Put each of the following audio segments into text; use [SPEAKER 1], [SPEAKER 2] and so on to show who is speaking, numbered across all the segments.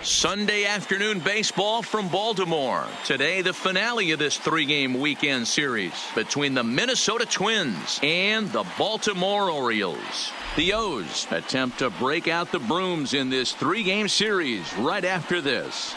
[SPEAKER 1] Sunday afternoon baseball from Baltimore. Today, the finale of this three-game weekend series between the Minnesota Twins and the Baltimore Orioles. The O's attempt to break out the brooms in this three-game series right after this.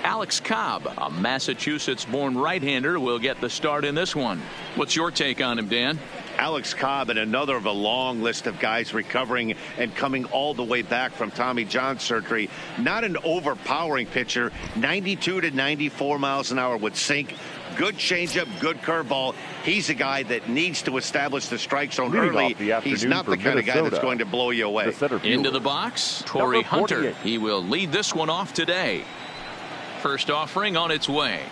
[SPEAKER 1] Alex Cobb, a Massachusetts-born right-hander, will get the start in this one. What's your take on him, Dan?
[SPEAKER 2] Alex Cobb and another of a long list of guys recovering and coming all the way back from Tommy John surgery. Not an overpowering pitcher. 92 to 94 miles an hour would sink. Good changeup, good curveball. He's a guy that needs to establish the strike zone early. He's not the kind of guy that's going to blow you away.
[SPEAKER 1] Into the box, Torrey Hunter. He will lead this one off today. First offering on its way.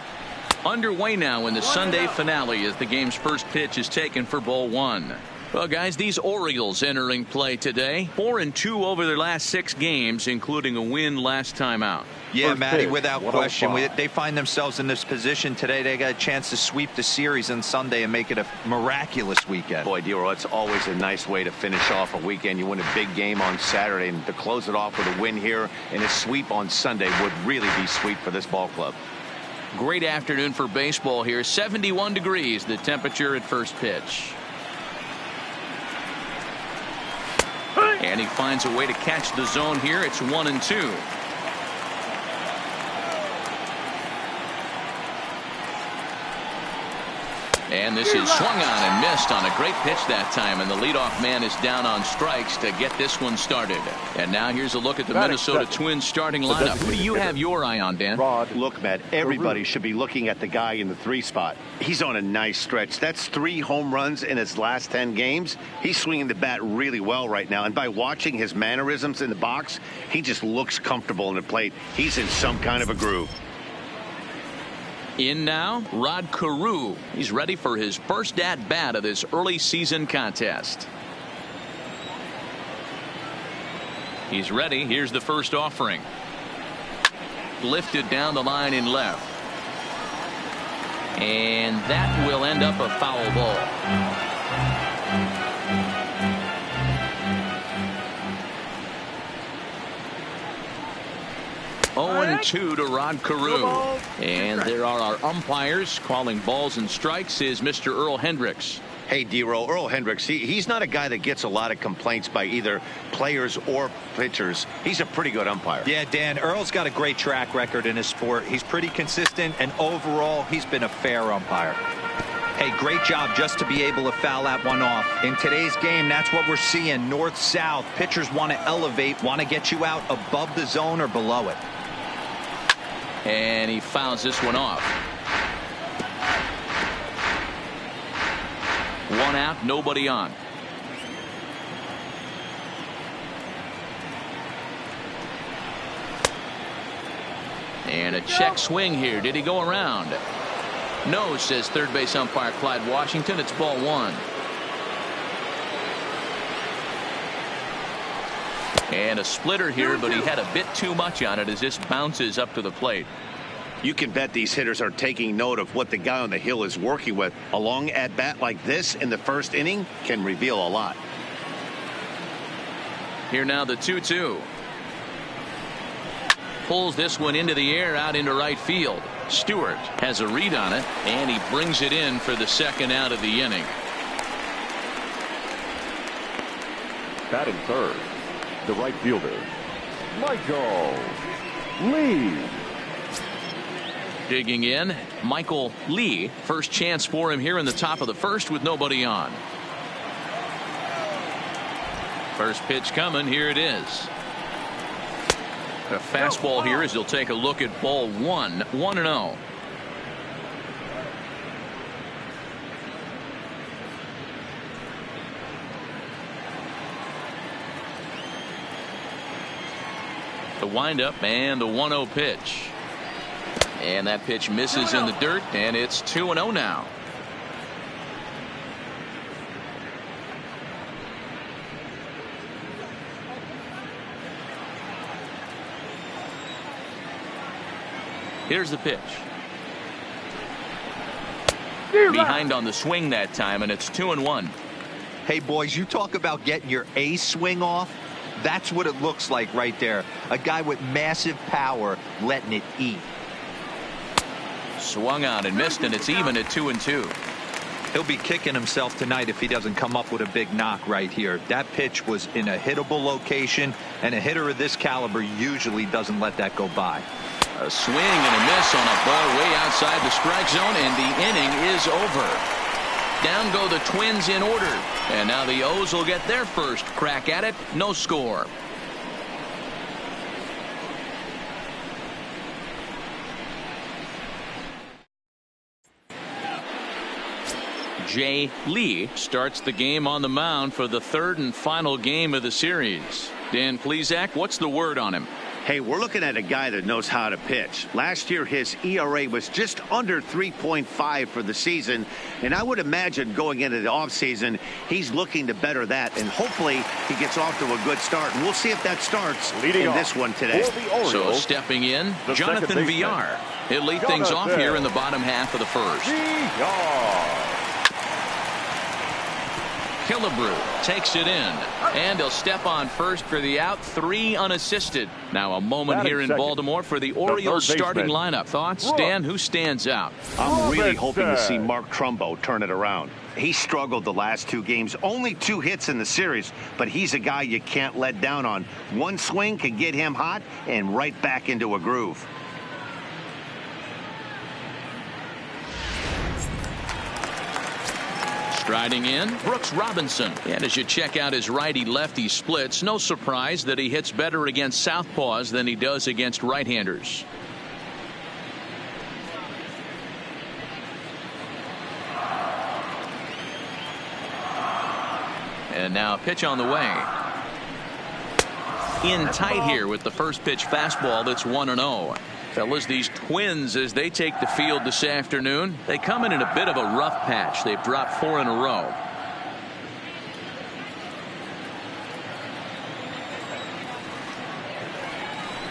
[SPEAKER 1] Underway now in the Sunday finale as the game's first pitch is taken for ball one. Well, guys, these Orioles entering play today. 4-2 over their last 6 games, including a win last time out.
[SPEAKER 3] Yeah, Matty, without question. They find themselves in this position today. They got a chance to sweep the series on Sunday and make it a miraculous weekend.
[SPEAKER 2] Boy, Dero, it's always a nice way to finish off a weekend. You win a big game on Saturday, and to close it off with a win here and a sweep on Sunday would really be sweet for this ball club.
[SPEAKER 1] Great afternoon for baseball here. 71 degrees, the temperature at first pitch. And he finds a way to catch the zone here. It's 1-2. And this is swung on and missed on a great pitch that time, and the leadoff man is down on strikes to get this one started. And now here's a look at the Minnesota Twins starting lineup. Who do you have your eye on, Dan?
[SPEAKER 2] Look, Matt, everybody should be looking at the guy in the 3 spot. He's on a nice stretch. That's 3 home runs in his last 10 games. He's swinging the bat really well right now, and by watching his mannerisms in the box, he just looks comfortable in the plate. He's in some kind of a groove.
[SPEAKER 1] In now, Rod Carew. He's ready for his first at-bat of this early season contest. He's ready. Here's the first offering. Lifted down the line in left. And that will end up a foul ball. 0-2 to Rod Carew. And there are our umpires calling balls and strikes is Mr. Earl Hendricks.
[SPEAKER 2] Hey, D-Roll, Earl Hendricks, he's not a guy that gets a lot of complaints by either players or pitchers. He's a pretty good umpire.
[SPEAKER 3] Yeah, Dan, Earl's got a great track record in his sport. He's pretty consistent, and overall, he's been a fair umpire. Hey, great job just to be able to foul that one off. In today's game, that's what we're seeing. North-south. Pitchers want to elevate, want to get you out above the zone or below it.
[SPEAKER 1] And he fouls this one off. 1 out, nobody on. And a check swing here. Did he go around? No, says third base umpire Clyde Washington. It's ball 1. And a splitter here, but he had a bit too much on it as this bounces up to the plate.
[SPEAKER 2] You can bet these hitters are taking note of what the guy on the hill is working with. A long at-bat like this in the first inning can reveal a lot.
[SPEAKER 1] Here now the 2-2. Pulls this one into the air out into right field. Stewart has a read on it, and he brings it in for the second out of the inning.
[SPEAKER 4] Batting third, the right fielder, Michael Lee.
[SPEAKER 1] Digging in, Michael Lee. First chance for him here in the top of the first with nobody on. First pitch coming. Here it is. A fastball here as he'll take a look at ball 1. 1-0. The windup and the 1-0 pitch. And that pitch misses in the dirt, and it's 2-0 now. Here's the pitch. Behind on the swing that time, and it's 2-1.
[SPEAKER 3] Hey, boys, you talk about getting your A swing off. That's what it looks like right there. A guy with massive power letting it eat.
[SPEAKER 1] Swung on and missed, and it's even at 2-2.
[SPEAKER 3] He'll be kicking himself tonight if he doesn't come up with a big knock right here. That pitch was in a hittable location, and a hitter of this caliber usually doesn't let that go by.
[SPEAKER 1] A swing and a miss on a ball way outside the strike zone, and the inning is over. Down go the Twins in order, and now the O's will get their first crack at it. No score. Jay Lee starts the game on the mound for the third and final game of the series. Dan Plesac, what's the word on him?
[SPEAKER 2] Hey, we're looking at a guy that knows how to pitch. Last year, his ERA was just under 3.5 for the season, and I would imagine going into the offseason, he's looking to better that, and hopefully he gets off to a good start. And we'll see if that starts
[SPEAKER 4] Leading
[SPEAKER 2] in
[SPEAKER 4] off
[SPEAKER 2] this one today.
[SPEAKER 1] So stepping in, Jonathan Villar. He'll lead things off here in the bottom half of the first. Killebrew takes it in, and he'll step on first for the out. 3 unassisted. Now a moment here in Baltimore for the Orioles starting lineup. Thoughts, Dan? Who stands out?
[SPEAKER 2] I'm really hoping to see Mark Trumbo turn it around. He struggled the last 2 games. Only 2 hits in the series, but he's a guy you can't let down on. One swing can get him hot and right back into a groove.
[SPEAKER 1] Striding in, Brooks Robinson. And as you check out his righty-lefty splits, no surprise that he hits better against southpaws than he does against right-handers. And now a pitch on the way. In tight here with the first pitch fastball that's 1-0. Fellas, these Twins, as they take the field this afternoon, they come in a bit of a rough patch. They've dropped 4 in a row.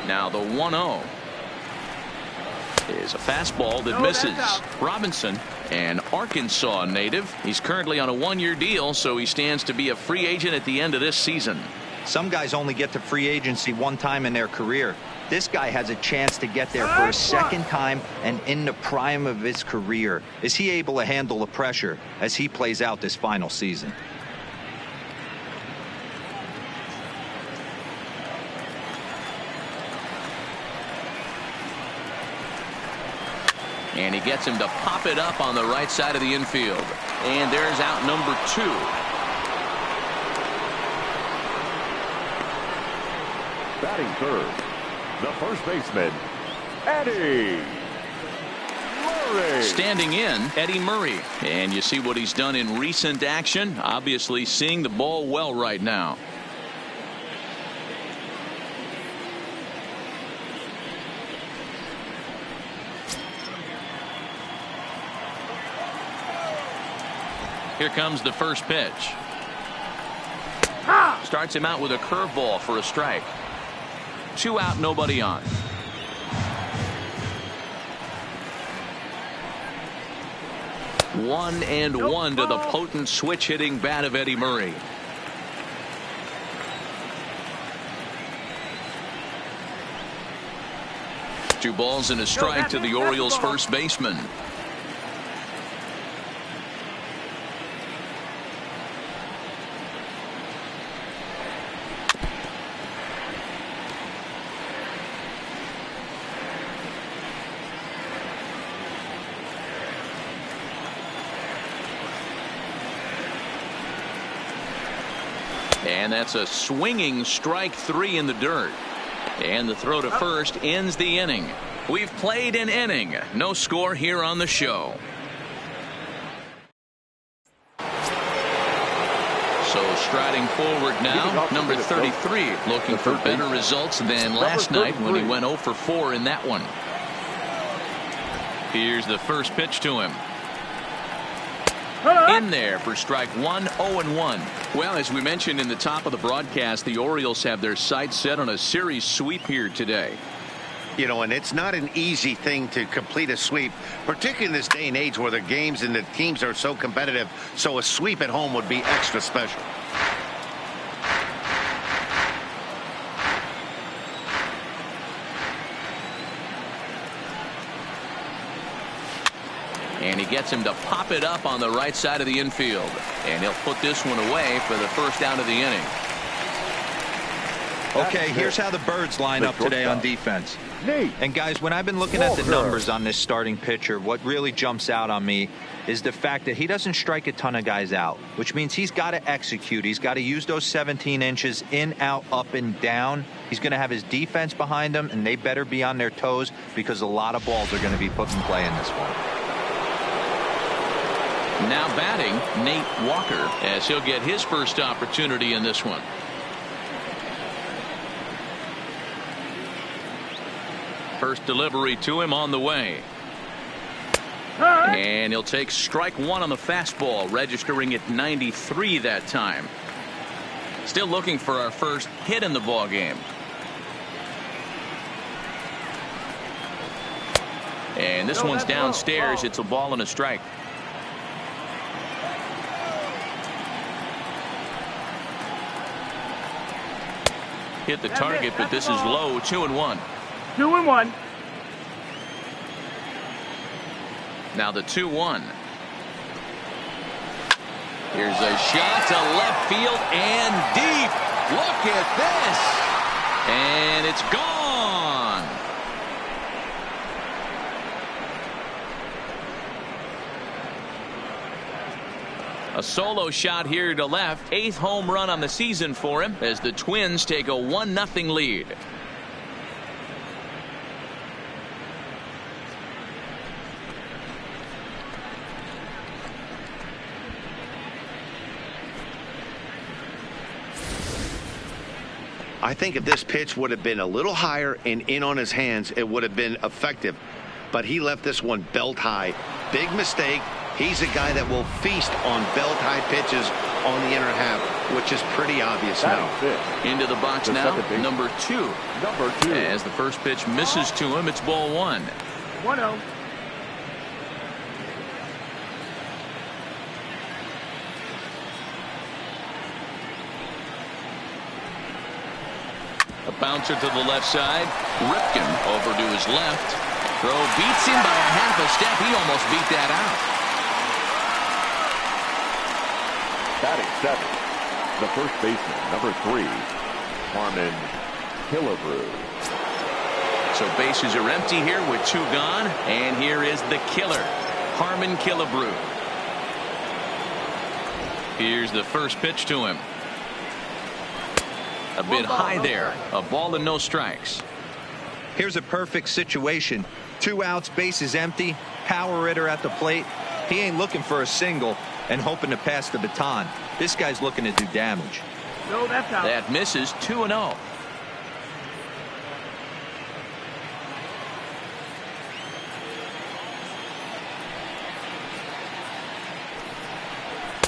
[SPEAKER 1] Now the 1-0 is a fastball that misses. Robinson, an Arkansas native. He's currently on a 1-year deal, so he stands to be a free agent at the end of this season.
[SPEAKER 3] Some guys only get to free agency one time in their career. This guy has a chance to get there for a second time and in the prime of his career. Is he able to handle the pressure as he plays out this final season?
[SPEAKER 1] And he gets him to pop it up on the right side of the infield. And there's out number 2.
[SPEAKER 4] Batting third, the first baseman, Eddie Murray.
[SPEAKER 1] Standing in, Eddie Murray. And you see what he's done in recent action. Obviously seeing the ball well right now. Here comes the first pitch. Starts him out with a curveball for a strike. 2 out, nobody on. One and one to the potent switch hitting bat of Eddie Murray. Two balls and a strike to the Orioles first baseman. And that's a swinging strike 3 in the dirt. And the throw to first ends the inning. We've played an inning. No score here on the show. So striding forward now, number 33, looking for better results than last night when he went 0 for 4 in that one. Here's the first pitch to him. In there for strike 1, 0-1. Well, as we mentioned in the top of the broadcast, the Orioles have their sights set on a series sweep here today.
[SPEAKER 2] You know, and it's not an easy thing to complete a sweep, particularly in this day and age where the games and the teams are so competitive. So a sweep at home would be extra special.
[SPEAKER 1] And he gets him to pop it up on the right side of the infield. And he'll put this one away for the first out of the inning.
[SPEAKER 3] Okay, here's how the Birds line up today on defense. And guys, when I've been looking at the numbers on this starting pitcher, what really jumps out on me is the fact that he doesn't strike a ton of guys out, which means he's got to execute. He's got to use those 17 inches in, out, up, and down. He's going to have his defense behind him, and they better be on their toes because a lot of balls are going to be put in play in this one.
[SPEAKER 1] Now batting, Nate Walker, as he'll get his first opportunity in this one. First delivery to him on the way. And he'll take strike one on the fastball, registering at 93 that time. Still looking for our first hit in the ball game. And this one's downstairs. It's a ball and a strike. Hit the target, but this is low. 2-1.
[SPEAKER 5] 2-1.
[SPEAKER 1] Now the 2-1. Here's a shot to left field and deep. Look at this. And it's gone. A solo shot here to left. 8th home run on the season for him as the Twins take a 1-0 lead.
[SPEAKER 2] I think if this pitch would have been a little higher and in on his hands, it would have been effective. But he left this one belt high. Big mistake. He's a guy that will feast on belt high pitches on the inner half, which is pretty obvious now.
[SPEAKER 1] Into the box now, number two. As the first pitch misses to him, it's ball one.
[SPEAKER 5] 1-0.
[SPEAKER 1] A bouncer to the left side. Ripken over to his left. Throw beats him by a half a step. He almost beat that out.
[SPEAKER 4] Batting seventh, the first baseman, number 3, Harmon Killebrew.
[SPEAKER 1] So bases are empty here with 2 gone. And here is the killer, Harmon Killebrew. Here's the first pitch to him. A bit high there. A ball and no strikes.
[SPEAKER 3] Here's a perfect situation. 2 outs, bases empty, power hitter at the plate. He ain't looking for a single and hoping to pass the baton. This guy's looking to do damage.
[SPEAKER 5] No, that's out.
[SPEAKER 1] That misses. 2-0.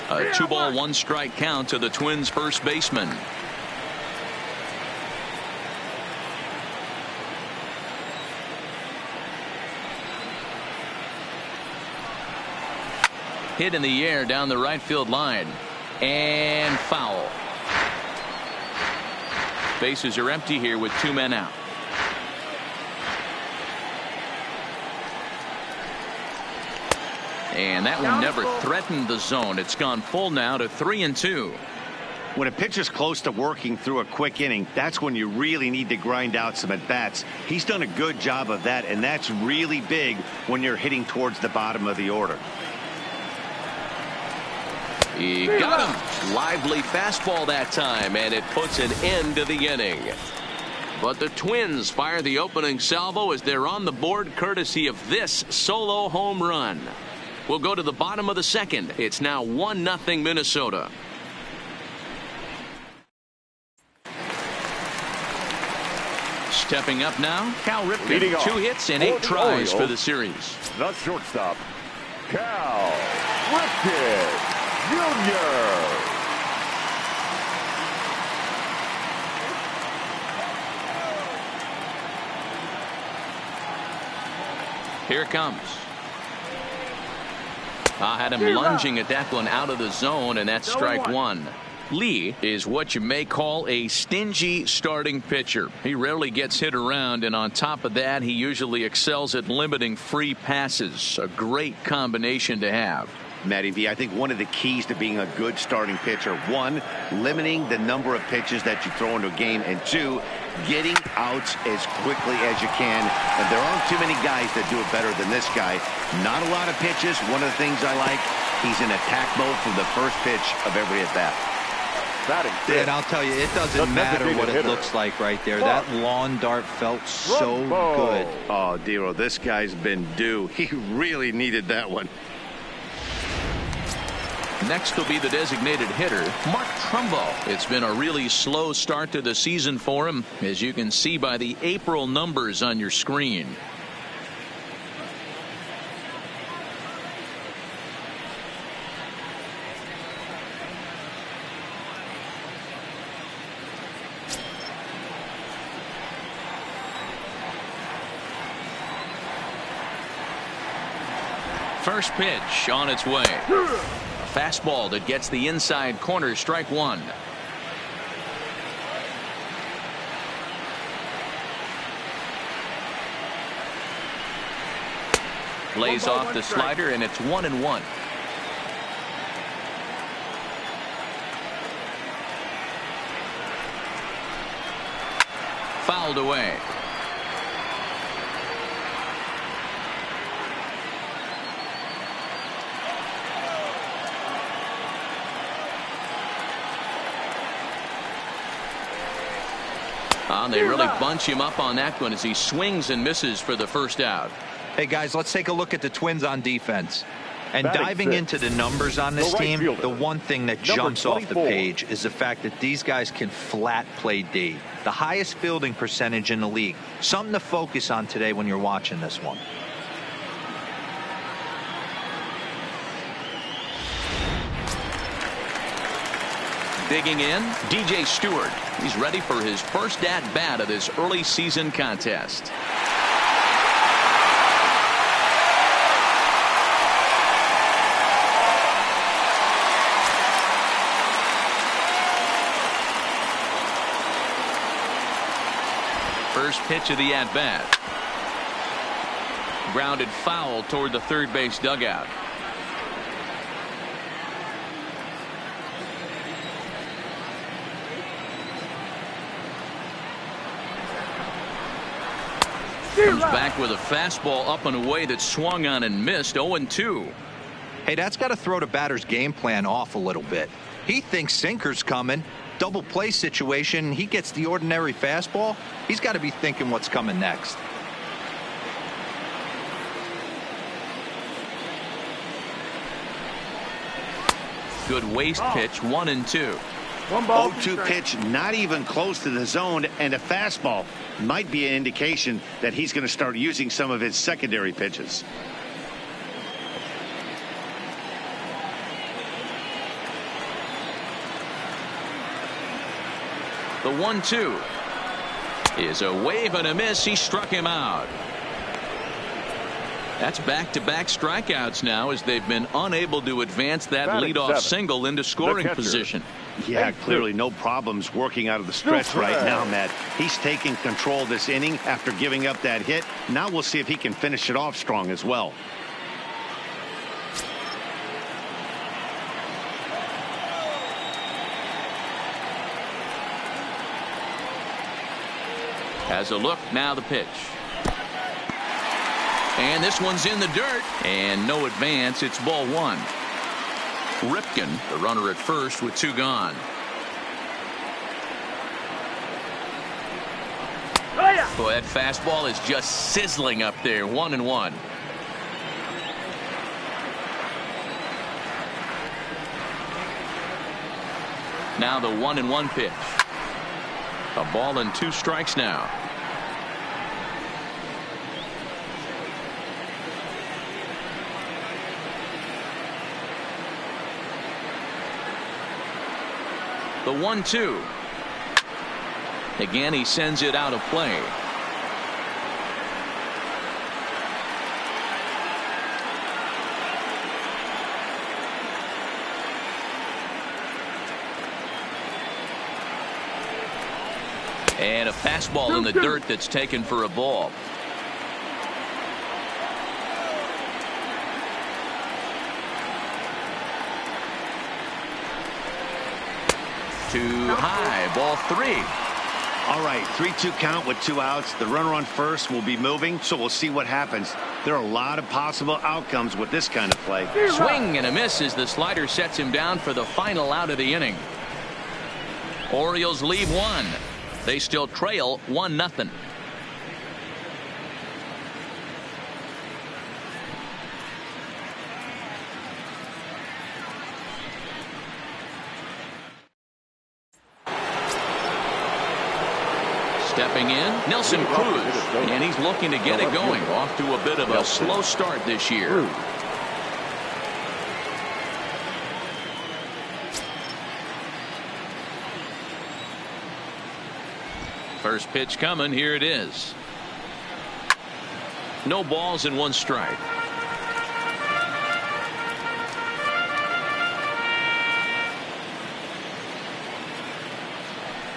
[SPEAKER 1] A 2-ball, 1-strike count to the Twins' first baseman. Hit in the air down the right field line. And foul. Bases are empty here with 2 men out. And that one never threatened the zone. It's gone full now to 3-2.
[SPEAKER 2] When a pitcher's close to working through a quick inning, that's when you really need to grind out some at-bats. He's done a good job of that, and that's really big when you're hitting towards the bottom of the order.
[SPEAKER 1] He got him. Lively fastball that time, and it puts an end to the inning. But the Twins fire the opening salvo as they're on the board courtesy of this solo home run. We'll go to the bottom of the second. It's now 1-0 Minnesota. Stepping up now, Cal Ripken. 2 hits and 8 tries for the series.
[SPEAKER 4] The shortstop, Cal Ripken Jr.
[SPEAKER 1] Here it comes. I had him lunging at that one out of the zone, and that's strike one. Lee is what you may call a stingy starting pitcher. He rarely gets hit around, and on top of that, he usually excels at limiting free passes. A great combination to have.
[SPEAKER 2] Matty V, I think one of the keys to being a good starting pitcher, one, limiting the number of pitches that you throw into a game, and two, getting outs as quickly as you can. And there aren't too many guys that do it better than this guy. Not a lot of pitches. One of the things I like, he's in attack mode from the first pitch of every at-bat.
[SPEAKER 3] And I'll tell you, it doesn't matter what it looks like right there. That lawn dart felt so good.
[SPEAKER 2] Oh, Dero, this guy's been due. He really needed that one.
[SPEAKER 1] Next will be the designated hitter, Mark Trumbo. It's been a really slow start to the season for him, as you can see by the April numbers on your screen. First pitch on its way. A fastball that gets the inside corner, strike one. Lays off the slider, and it's 1-1. Fouled away. They really bunch him up on that one as he swings and misses for the first out.
[SPEAKER 3] Hey, guys, let's take a look at the Twins on defense. And diving into the numbers on this team, the one thing that jumps off the page is the fact that these guys can flat play D. The highest fielding percentage in the league. Something to focus on today when you're watching this one.
[SPEAKER 1] Digging in, DJ Stewart. He's ready for his first at-bat of this early season contest. First pitch of the at-bat. Grounded foul toward the third base dugout. Comes back with a fastball up and away that swung on and missed. 0-2.
[SPEAKER 3] Hey, that's got to throw the batter's game plan off a little bit. He thinks sinker's coming. Double play situation. He gets the ordinary fastball. He's got to be thinking what's coming next.
[SPEAKER 1] Good waist pitch. 1-2.
[SPEAKER 2] 0-2 pitch, not even close to the zone, and a fastball might be an indication that he's going to start using some of his secondary pitches.
[SPEAKER 1] The 1-2 is a wave and a miss. He struck him out. That's back-to-back strikeouts now, as they've been unable to advance that leadoff single into scoring position.
[SPEAKER 2] Yeah, clearly no problems working out of the stretch right now, Matt. He's taking control this inning after giving up that hit. Now we'll see if he can finish it off strong as well.
[SPEAKER 1] Has a look, now the pitch. And this one's in the dirt, and no advance. It's ball one. Ripken, the runner at first, with two gone. Boy, that fastball is just sizzling up there. 1-1. Now the 1-1 pitch. A ball and two strikes now. The 1-2. Again, he sends it out of play. And a fastball in the dirt that's taken for a ball. Too high, ball 3.
[SPEAKER 2] All right, 3-2 count with 2 outs. The runner on first will be moving, so we'll see what happens. There are a lot of possible outcomes with this kind of play.
[SPEAKER 1] Swing and a miss as the slider sets him down for the final out of the inning. Orioles leave 1. They still trail 1-0. Stepping in, Nelson Cruz, and he's looking to get it going. Off to a bit of a slow start this year. First pitch coming, here it is. No balls and 1 strike.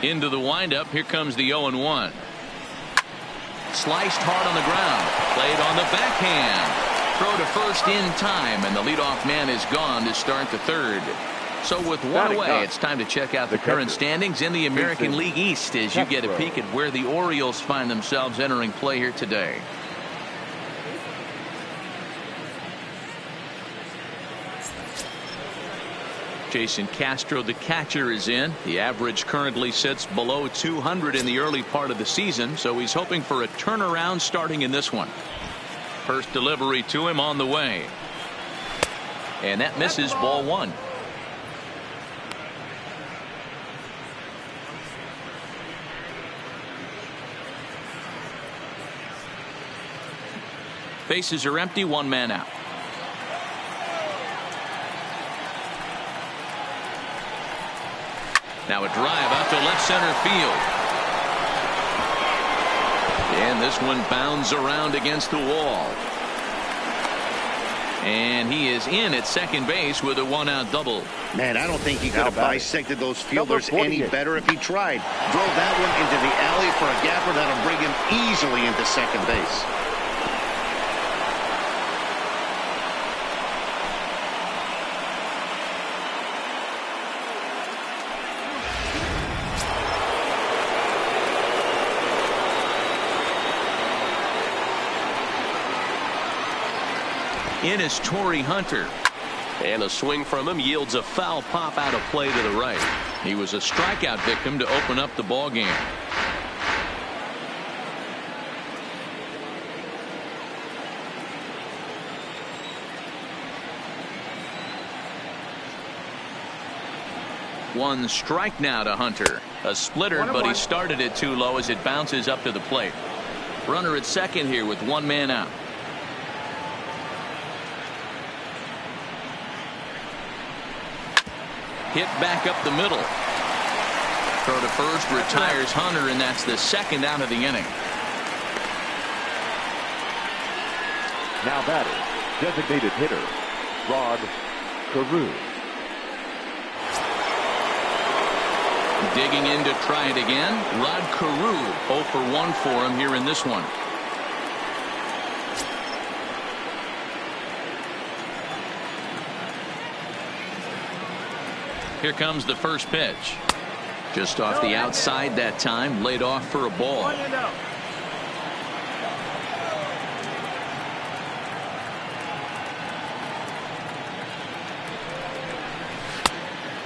[SPEAKER 1] Into the windup, here comes the 0-1. Sliced hard on the ground, played on the backhand. Throw to first in time, and the leadoff man is gone to start the 3rd. So with 1 away, it's time to check out the current standings in the American League East as you get a peek at where the Orioles find themselves entering play here today. Jason Castro, the catcher, is in. The average currently sits below 200 in the early part of the season, so he's hoping for a turnaround starting in this one. First delivery to him on the way. And that misses, ball 1. Bases are empty, 1 man out. Now a drive out to left center field. And this one bounds around against the wall. And he is in at second base with a 1-out double.
[SPEAKER 2] Man, I don't think he could have bisected those fielders any better if he tried. Drove that one into the alley for a gapper that'll bring him easily into second base.
[SPEAKER 1] In is Torrey Hunter. And a swing from him yields a foul pop out of play to the right. He was a strikeout victim to open up the ball game. One strike now to Hunter. A splitter, but he started it too low as it bounces up to the plate. Runner at second here with 1 man out. Hit back up the middle. Throw to first, retires Hunter, and that's the 2nd out of the inning.
[SPEAKER 4] Now batting, designated hitter, Rod Carew.
[SPEAKER 1] Digging in to try it again. Rod Carew, 0 for 1 for him here in this one. Here comes the first pitch. Just off the outside that time, laid off for a ball.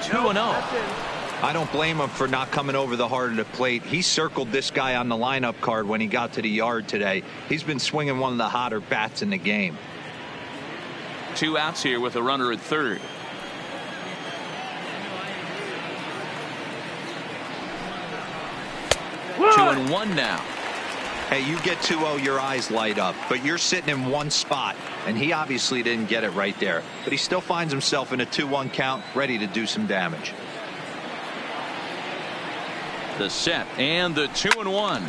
[SPEAKER 1] 2-0.
[SPEAKER 3] I don't blame him for not coming over the heart of the plate. He circled this guy on the lineup card when he got to the yard today. He's been swinging one of the hotter bats in the game.
[SPEAKER 1] 2 outs here with a runner at third.
[SPEAKER 5] One.
[SPEAKER 1] 2-1 now.
[SPEAKER 3] Hey, you get 2-0, your eyes light up, but you're sitting in one spot, and he obviously didn't get it right there. But he still finds himself in a 2-1 count, ready to do some damage.
[SPEAKER 1] The set and the 2-1.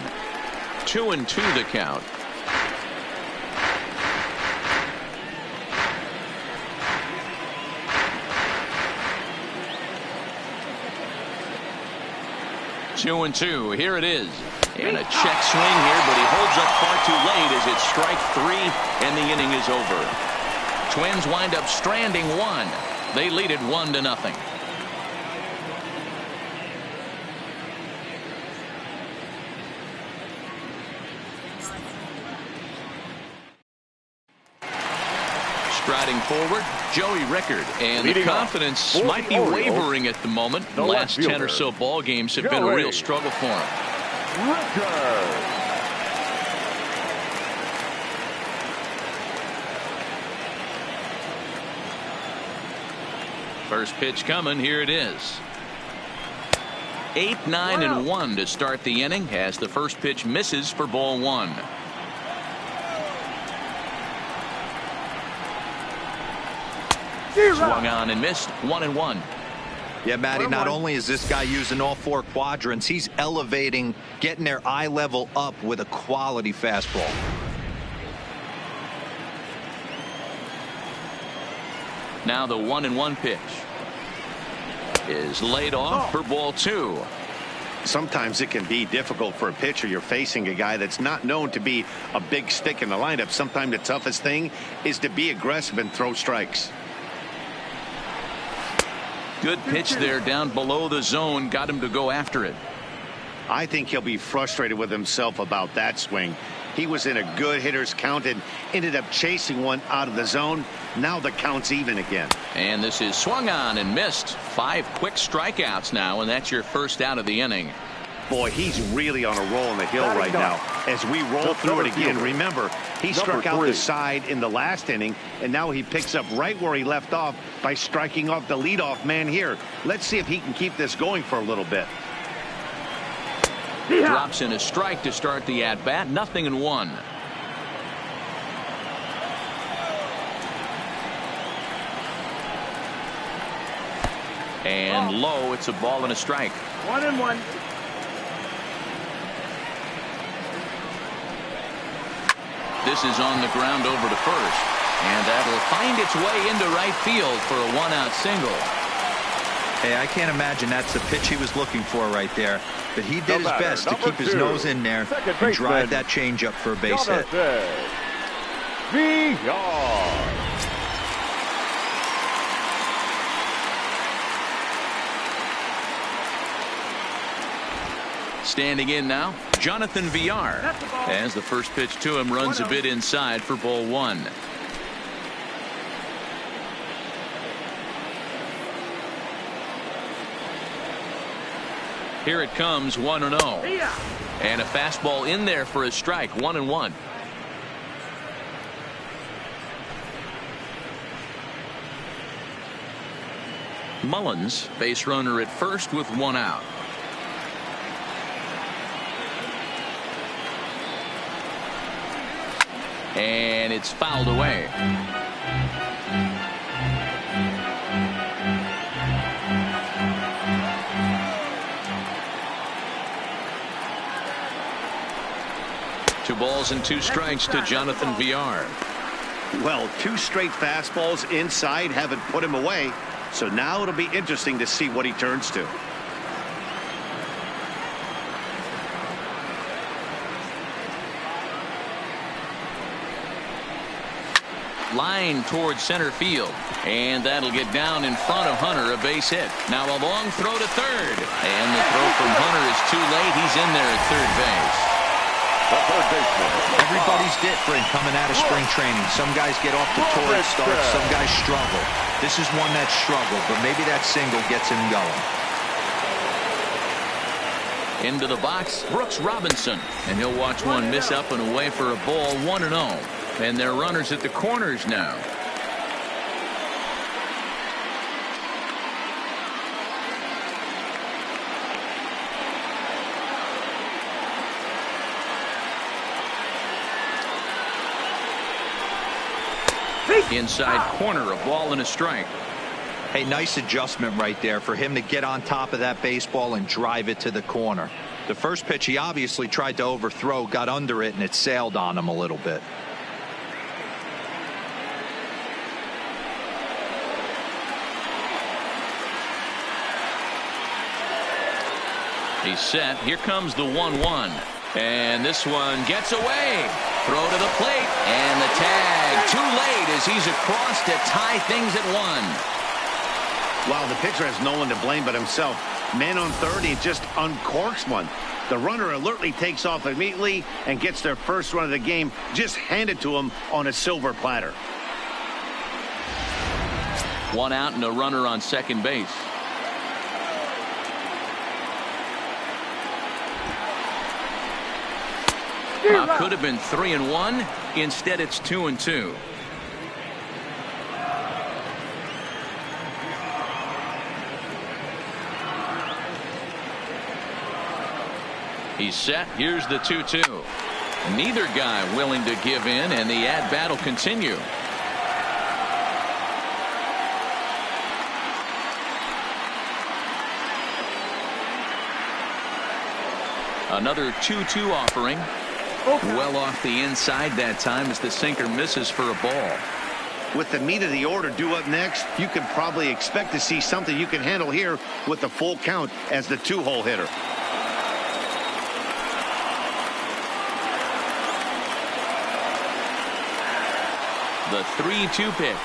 [SPEAKER 1] 2-2 the count. 2-2. Here it is. And a check swing here, but he holds up far too late as it's strike 3, and the inning is over. Twins wind up stranding 1. They lead it 1-0. Striding forward, Joey Rickard, and the confidence might be wavering at the moment. The last 10 or so ball games have been a real struggle for him.
[SPEAKER 4] Rickard.
[SPEAKER 1] First pitch coming. Here it is. 8-9-1 to start the inning as the first pitch misses for ball 1. Swung on and missed. 1-1.
[SPEAKER 3] Yeah, Matty, not only is this guy using all 4 quadrants, he's elevating, getting their eye level up with a quality fastball.
[SPEAKER 1] Now the 1-1 pitch is laid off for ball 2.
[SPEAKER 2] Sometimes it can be difficult for a pitcher. You're facing a guy that's not known to be a big stick in the lineup. Sometimes the toughest thing is to be aggressive and throw strikes.
[SPEAKER 1] Good pitch there down below the zone. Got him to go after it.
[SPEAKER 2] I think he'll be frustrated with himself about that swing. He was in a good hitter's count and ended up chasing one out of the zone. Now the count's even again.
[SPEAKER 1] And this is swung on and missed. 5 quick strikeouts now, and that's your first out of the inning.
[SPEAKER 2] Boy, he's really on a roll in the hill right now. As we roll through it again, remember, he struck out the side in the last inning, and now he picks up right where he left off by striking off the leadoff man here. Let's see if he can keep this going for a little bit.
[SPEAKER 1] Drops in a strike to start the at-bat. 0-1. And low, it's a ball and a strike.
[SPEAKER 5] 1-1.
[SPEAKER 1] This is on the ground over to first, and that'll find its way into right field for a 1-out single.
[SPEAKER 3] Hey, I can't imagine that's the pitch he was looking for right there, but he did his best to keep his nose in there and drive that changeup for a base hit.
[SPEAKER 1] Standing in now, Jonathan Villar, as the first pitch to him runs a bit inside for ball 1. Here it comes, 1-0. And a fastball in there for a strike. 1-1. Mullins, base runner at first with 1 out. And it's fouled away. Two balls and 2 strikes to Jonathan Villar.
[SPEAKER 2] Well, 2 straight fastballs inside haven't put him away. So now it'll be interesting to see what he turns to.
[SPEAKER 1] Line towards center field, and that'll get down in front of Hunter, a base hit. Now a long throw to third, and the throw from Hunter is too late. He's in there at third base.
[SPEAKER 3] Everybody's different coming out of spring training. Some guys get off to torrid starts, some guys struggle. This is one that struggled, but maybe that single gets him going.
[SPEAKER 1] Into the box, Brooks Robinson, and he'll watch one miss up and away for a ball. 1-0. And they're runners at the corners now. Inside corner, a ball and a strike.
[SPEAKER 3] Hey, nice adjustment right there for him to get on top of that baseball and drive it to the corner. The first pitch he obviously tried to overthrow, got under it, and it sailed on him a little bit.
[SPEAKER 1] He's set. Here comes the 1-1. And this one gets away. Throw to the plate. And the tag too late as he's across to tie things at 1.
[SPEAKER 2] Wow, the pitcher has no one to blame but himself. Man on third, he just uncorks one. The runner alertly takes off immediately and gets their first run of the game just handed to him on a silver platter.
[SPEAKER 1] One out and a runner on second base. Could have been 3-1. Instead, it's 2-2. He's set. Here's the 2-2. Neither guy willing to give in, and the at-bat will continue. Another 2-2 offering. Well off the inside that time as the sinker misses for a ball.
[SPEAKER 2] With the meat of the order due up next, you can probably expect to see something you can handle here with the full count as the 2-hole hitter.
[SPEAKER 1] The 3-2 pitch.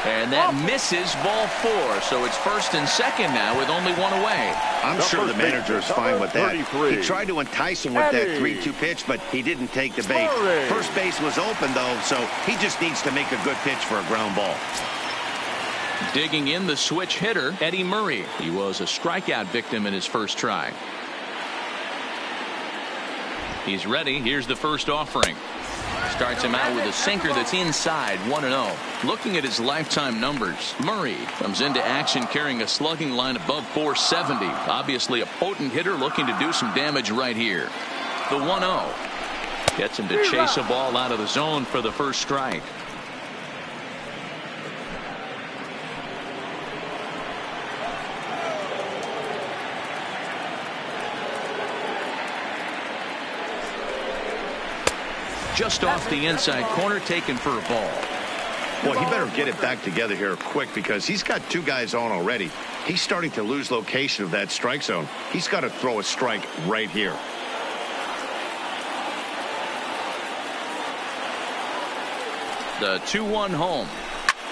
[SPEAKER 1] And that misses ball 4. So it's first and second now with only one away.
[SPEAKER 2] I'm sure the manager is fine with that. He tried to entice him with that 3-2 pitch, but he didn't take the bait. First base was open, though, so he just needs to make a good pitch for a ground ball.
[SPEAKER 1] Digging in the switch hitter, Eddie Murray. He was a strikeout victim in his first try. He's ready. Here's the first offering. Starts him out with a sinker that's inside 1-0. Looking at his lifetime numbers, Murray comes into action carrying a slugging line above 470. Obviously a potent hitter looking to do some damage right here. The 1-0 gets him to chase a ball out of the zone for the first strike. Just off the inside corner, taken for a ball.
[SPEAKER 2] Well, he better get it back together here quick because he's got two guys on already. He's starting to lose location of that strike zone. He's got to throw a strike right here.
[SPEAKER 1] The 2-1 home.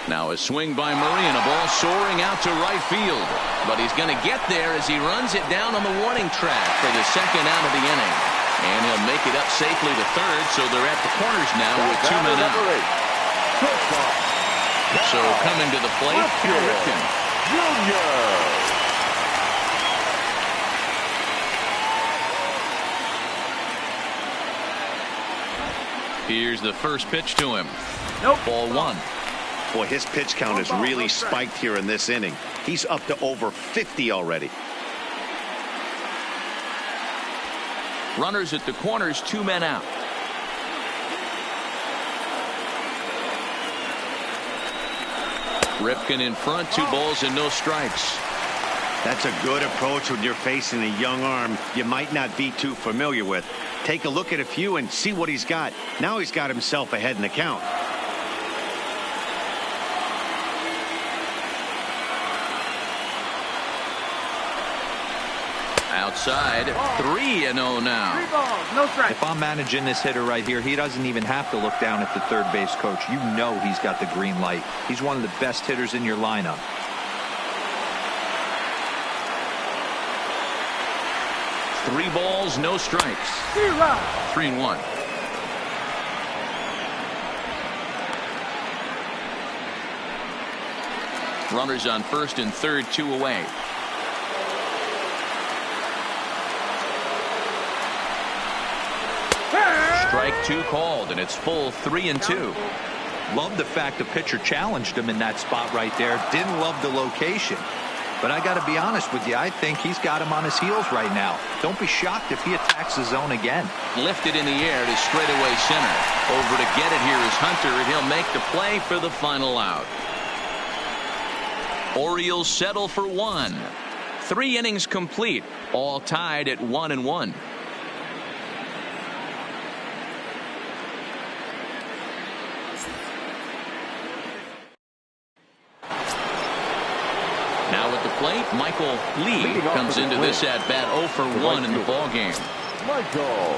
[SPEAKER 1] Now a swing by Murray and a ball soaring out to right field. But he's going to get there as he runs it down on the warning track for the second out of the inning. And he'll make it up safely to third, so they're at the corners now with 2 men out. So coming to the plate, Ripken. Here's the first pitch to him. Ball 1.
[SPEAKER 2] Boy, his pitch count has really spiked here in this inning. He's up to over 50 already.
[SPEAKER 1] Runners at the corners, 2 men out. Ripken in front, 2 balls and no strikes.
[SPEAKER 2] That's a good approach when you're facing a young arm you might not be too familiar with. Take a look at a few and see what he's got. Now he's got himself ahead in the count.
[SPEAKER 1] Outside, 3-0 now.
[SPEAKER 5] 3 balls, no strikes.
[SPEAKER 3] If I'm managing this hitter right here, he doesn't even have to look down at the third base coach. You know he's got the green light. He's one of the best hitters in your lineup.
[SPEAKER 1] Three balls, no strikes. 3-1. Runners on first and third, 2 away. Strike 2 called, and it's full 3-2.
[SPEAKER 3] Love the fact the pitcher challenged him in that spot right there. Didn't love the location. But I got to be honest with you, I think he's got him on his heels right now. Don't be shocked if he attacks the zone again.
[SPEAKER 1] Lifted in the air to straightaway center. Over to get it here is Hunter, and he'll make the play for the final out. Orioles settle for 1. 3 innings complete, all tied at 1-1. Now at the plate, Michael Lee comes into this at bat 0 for 1 in the ball game.
[SPEAKER 4] Michael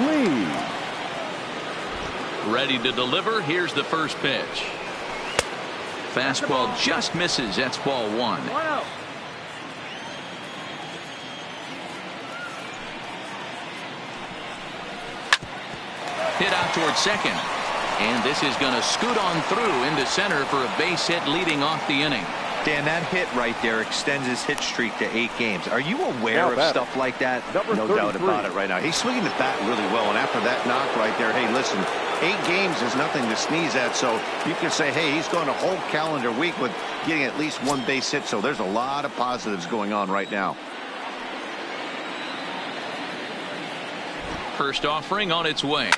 [SPEAKER 4] Lee.
[SPEAKER 1] Ready to deliver. Here's the first pitch. Fastball just misses. That's ball 1.
[SPEAKER 5] 1-0.
[SPEAKER 1] Hit out towards second. And this is going to scoot on through into center for a base hit leading off the inning.
[SPEAKER 3] Dan, that hit right there extends his hit streak to 8 games. Are you aware of stuff like that?
[SPEAKER 2] No doubt about it right now. He's swinging the bat really well, and after that knock right there, hey, listen, 8 games is nothing to sneeze at, so you can say, hey, he's going a whole calendar week with getting at least 1 base hit, so there's a lot of positives going on right now.
[SPEAKER 1] First offering on its way.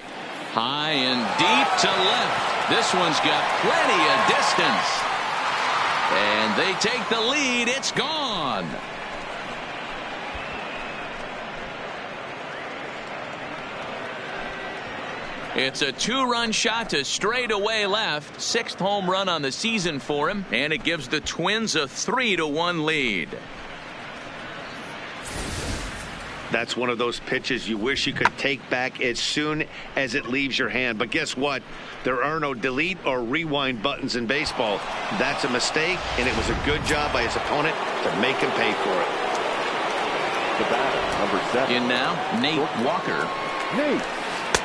[SPEAKER 1] High and deep to left. This one's got plenty of distance. And they take the lead. It's gone. It's a 2-run shot to straightaway left. 6th home run on the season for him. And it gives the Twins a 3-1 lead.
[SPEAKER 2] That's one of those pitches you wish you could take back as soon as it leaves your hand. But guess what? There are no delete or rewind buttons in baseball. That's a mistake, and it was a good job by his opponent to make him pay for it.
[SPEAKER 4] The batter, number 7.
[SPEAKER 1] In now, Nate Walker.
[SPEAKER 4] Nate.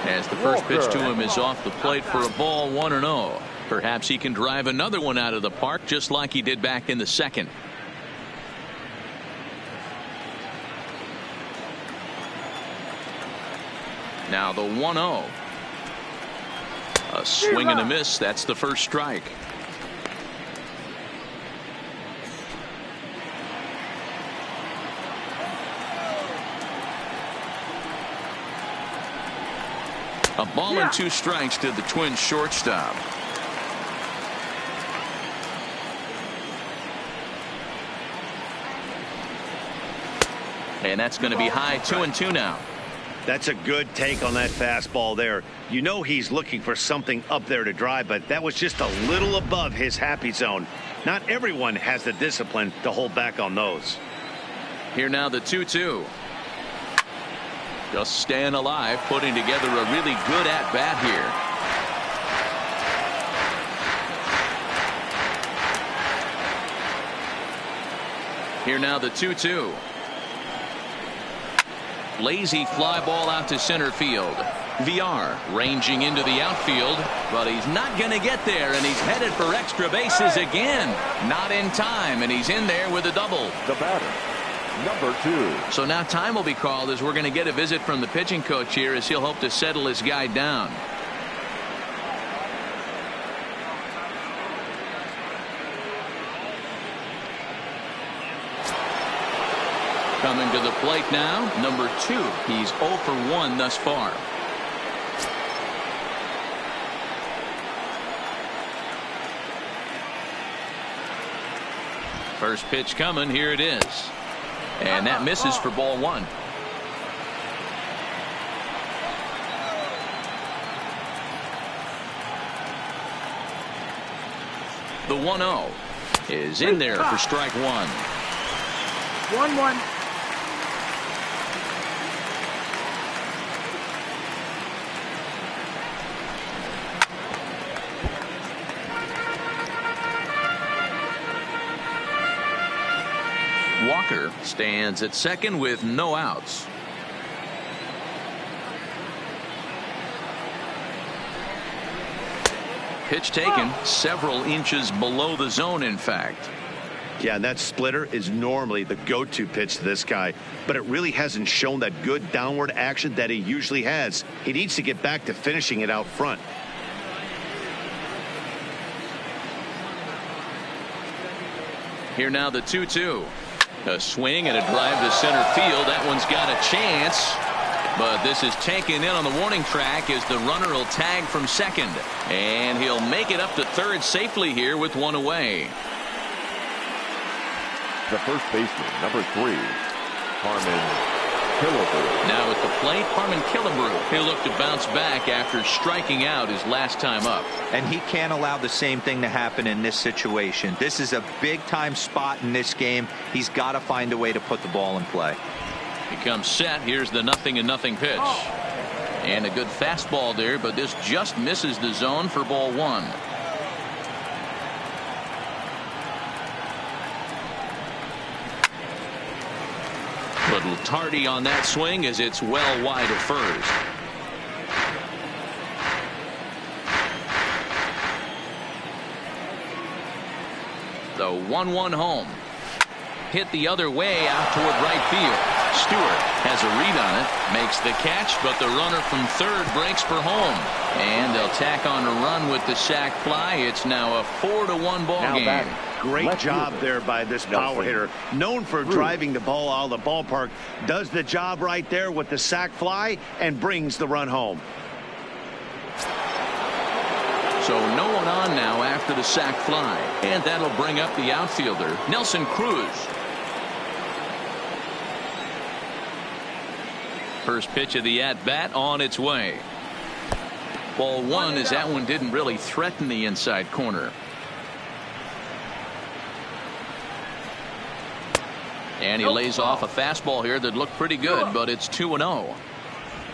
[SPEAKER 1] As the first pitch to him is off the plate for a ball 1-0. Perhaps he can drive another one out of the park just like he did back in the second. Now the 1-0. A swing and a miss. That's the first strike. A ball and 2 strikes to the Twins shortstop. And that's going to be high 2-2 now.
[SPEAKER 2] That's a good take on that fastball there. You know he's looking for something up there to drive, but that was just a little above his happy zone. Not everyone has the discipline to hold back on those.
[SPEAKER 1] Here now the 2-2. Just staying alive, putting together a really good at-bat here. Here now the 2-2. Lazy fly ball out to center field. VR ranging into the outfield, but he's not going to get there, and he's headed for extra bases again. Not in time, and he's in there with a double.
[SPEAKER 4] The batter, number 2.
[SPEAKER 1] So now time will be called as we're going to get a visit from the pitching coach here as he'll hope to settle his guy down. Coming to the plate now, number 2. He's 0 for 1 thus far. First pitch coming. Here it is. And that misses for ball 1. The 1-0 is in there for strike 1.
[SPEAKER 5] 1-1.
[SPEAKER 1] Walker stands at second with no outs. Pitch taken several inches below the zone, in fact.
[SPEAKER 2] Yeah, that splitter is normally the go-to pitch to this guy, but it really hasn't shown that good downward action that he usually has. He needs to get back to finishing it out front.
[SPEAKER 1] Here now the 2-2. A swing and a drive to center field. That one's got a chance. But this is taken in on the warning track as the runner will tag from second. And he'll make it up to third safely here with one away.
[SPEAKER 4] The first baseman, number 3, Harmon Killebrew.
[SPEAKER 1] Now at the plate, Harmon Killebrew. He'll look to bounce back after striking out his last time up.
[SPEAKER 3] And he can't allow the same thing to happen in this situation. This is a big-time spot in this game. He's got to find a way to put the ball in play.
[SPEAKER 1] He comes set. Here's the 0-0 pitch. And a good fastball there, but this just misses the zone for ball one. Little tardy on that swing as it's well wide of first. The 1-1 home. Hit the other way out toward right field. Stewart has a read on it, makes the catch, but the runner from third breaks for home. And they'll tack on a run with the sac fly. It's now a 4-1 ball game.
[SPEAKER 2] Great job there by this power hitter. Known for driving the ball out of the ballpark. Does the job right there with the sac fly and brings the run home.
[SPEAKER 1] So no one on now after the sac fly. And that'll bring up the outfielder, Nelson Cruz. First pitch of the at-bat on its way. Ball one, as that one didn't really threaten the inside corner. And he lays off a fastball here that looked pretty good, but it's 2-0.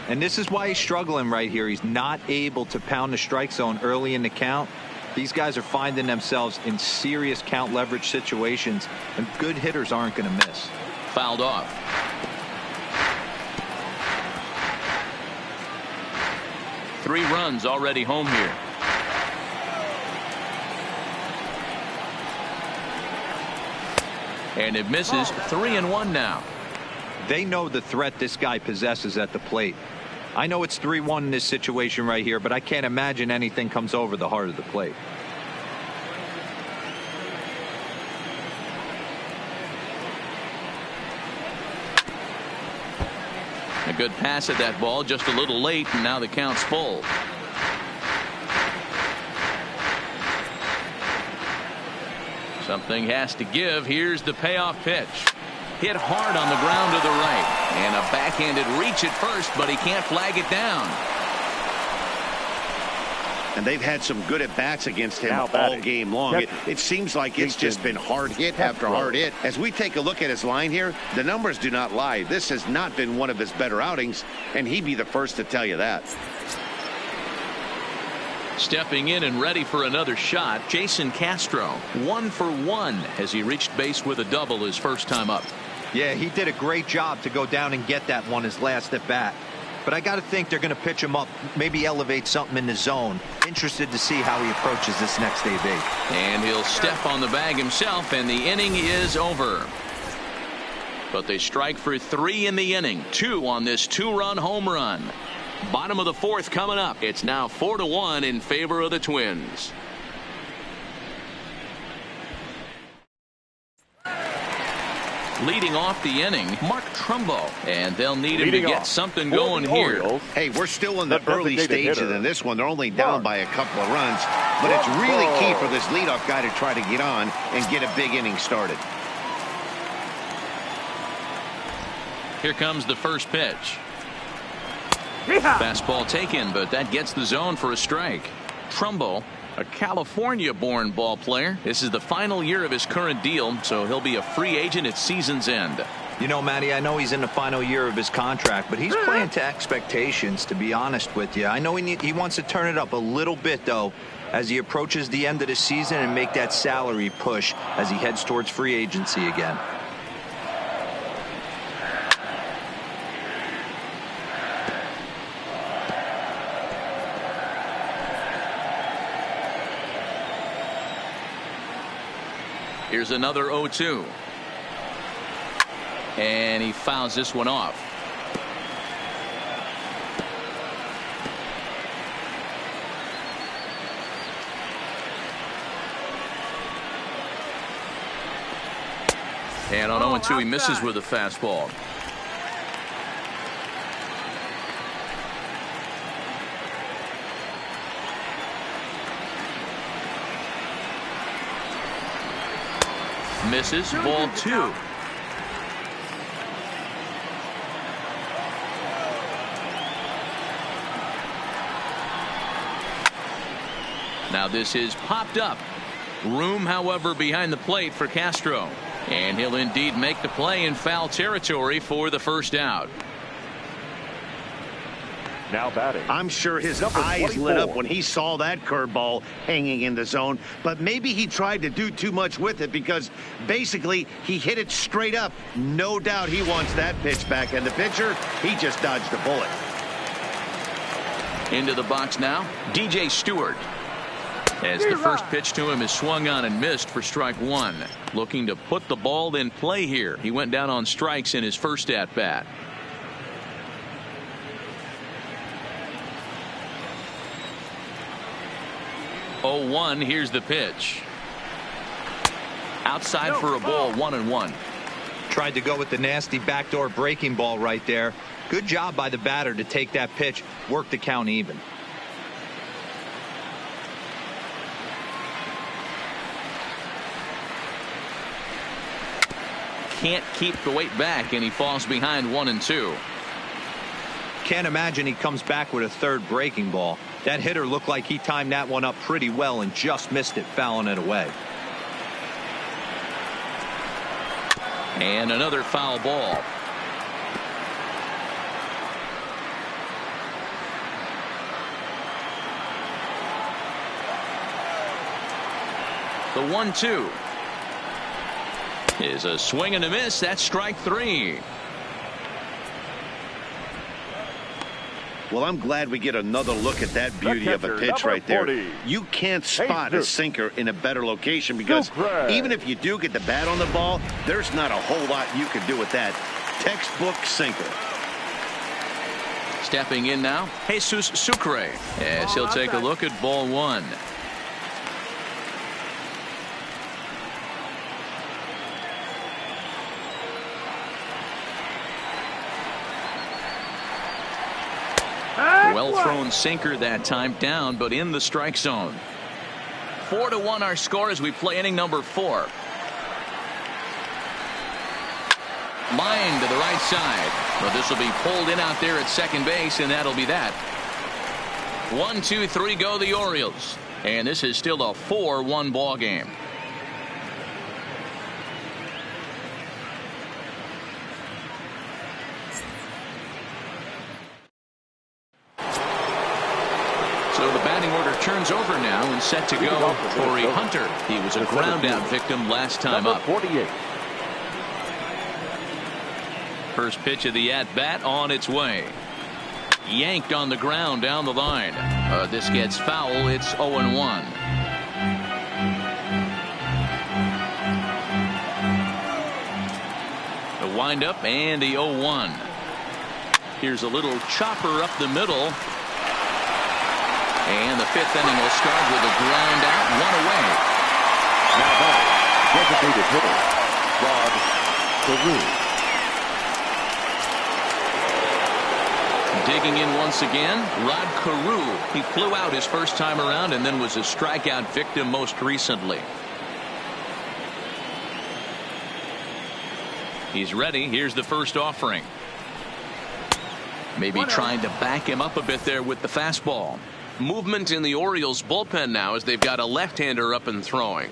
[SPEAKER 3] And this is why he's struggling right here. He's not able to pound the strike zone early in the count. These guys are finding themselves in serious count leverage situations, and good hitters aren't going to miss.
[SPEAKER 1] Fouled off. Three runs already home here. And it misses. 3-1 now.
[SPEAKER 3] They know the threat this guy possesses at the plate. I know it's 3-1 in this situation right here, but I can't imagine anything comes over the heart of the plate.
[SPEAKER 1] A good pass at that ball, just a little late, and now the count's full. Something has to give. Here's the payoff pitch. Hit hard on the ground to the right. And a backhanded reach at first, but he can't flag it down.
[SPEAKER 2] And they've had some good at-bats against him all game long. It seems like it's just been hard hit after hard hit. As we take a look at his line here, the numbers do not lie. This has not been one of his better outings, and he'd be the first to tell you that.
[SPEAKER 1] Stepping in and ready for another shot, Jason Castro. 1 for 1 as he reached base with a double his first time up.
[SPEAKER 3] Yeah, he did a great job to go down and get that one his last at bat. But I got to think they're going to pitch him up, maybe elevate something in the zone. Interested to see how he approaches this next AB.
[SPEAKER 1] And he'll step on the bag himself, and the inning is over. But they strike for 3 in the inning. 2 on this 2-run home run. Bottom of the 4th coming up. It's now 4-1 in favor of the Twins. Leading off the inning, Mark Trumbo, and they'll need him to get something going here.
[SPEAKER 2] Hey, we're still in the early stages in this one. They're only down by a couple of runs, but it's really key for this leadoff guy to try to get on and get a big inning started.
[SPEAKER 1] Here comes the first pitch. Fastball taken, but that gets the zone for a strike. Trumbo, a California-born ball player. This is the final year of his current deal, so he'll be a free agent at season's end.
[SPEAKER 3] You know, Matty, I know he's in the final year of his contract, but he's playing to expectations, to be honest with you. I know he wants to turn it up a little bit, though, as he approaches the end of the season and make that salary push as he heads towards free agency again.
[SPEAKER 1] Here's another 0-2. And he fouls this one off. And on 0-2 he misses with a fastball. Misses. Ball 2. Now this is popped up. Room, however, behind the plate for Castro. And he'll indeed make the play in foul territory for the first out.
[SPEAKER 4] Now batting.
[SPEAKER 2] I'm sure his eyes lit up when he saw that curveball hanging in the zone, but maybe he tried to do too much with it because basically he hit it straight up. No doubt he wants that pitch back, and the pitcher, he just dodged a bullet.
[SPEAKER 1] Into the box now, DJ Stewart. As the first pitch to him is swung on and missed for strike one. Looking to put the ball in play here. He went down on strikes in his first at bat. Oh, 1. Here's the pitch. Outside for a ball, 1-1.
[SPEAKER 3] Tried to go with the nasty backdoor breaking ball right there. Good job by the batter to take that pitch, work the count even.
[SPEAKER 1] Can't keep the weight back, and he falls behind 1-2.
[SPEAKER 3] Can't imagine he comes back with a third breaking ball. That hitter looked like he timed that one up pretty well and just missed it, fouling it away.
[SPEAKER 1] And another foul ball. The 1-2 is a swing and a miss. That's strike 3.
[SPEAKER 2] Well, I'm glad we get another look at that beauty of a pitch right there. You can't spot a sinker in a better location because even if you do get the bat on the ball, there's not a whole lot you can do with that. Textbook sinker.
[SPEAKER 1] Stepping in now, Jesus Sucre, as he'll take a look at ball 1. Well thrown sinker that time, down but in the strike zone. 4-1 our score as we play inning number 4. Line to the right side, but this will be pulled in out there at second base, and that'll be that. 1, 2, 3 go the Orioles, and this is still a 4-1 ball game. So the batting order turns over now and set to go. Corey Hunter. He was a ground out victim last time up.
[SPEAKER 4] 48.
[SPEAKER 1] First pitch of the at bat on its way. Yanked on the ground down the line. This gets foul. It's 0-1. The windup and the 0-1. Here's a little chopper up the middle. And the 5th inning will start with a ground out, 1 away.
[SPEAKER 4] Now back, designated hitter, Rod Carew.
[SPEAKER 1] Digging in once again, Rod Carew. He flew out his first time around and then was a strikeout victim most recently. He's ready. Here's the first offering. Maybe trying to back him up a bit there with the fastball. Movement in the Orioles bullpen now as they've got a left-hander up and throwing.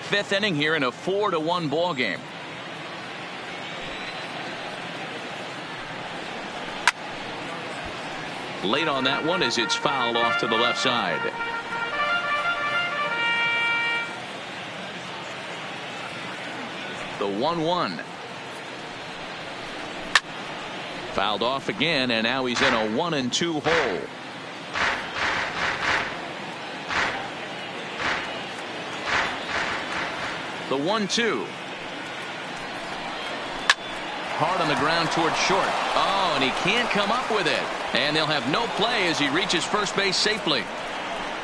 [SPEAKER 1] 5th inning here in a 4-1 ball game. Late on that one as it's fouled off to the left side. The 1-1. Fouled off again, and now he's in a 1-2 hole. The 1-2. Hard on the ground towards short. Oh, and he can't come up with it. And they'll have no play as he reaches first base safely.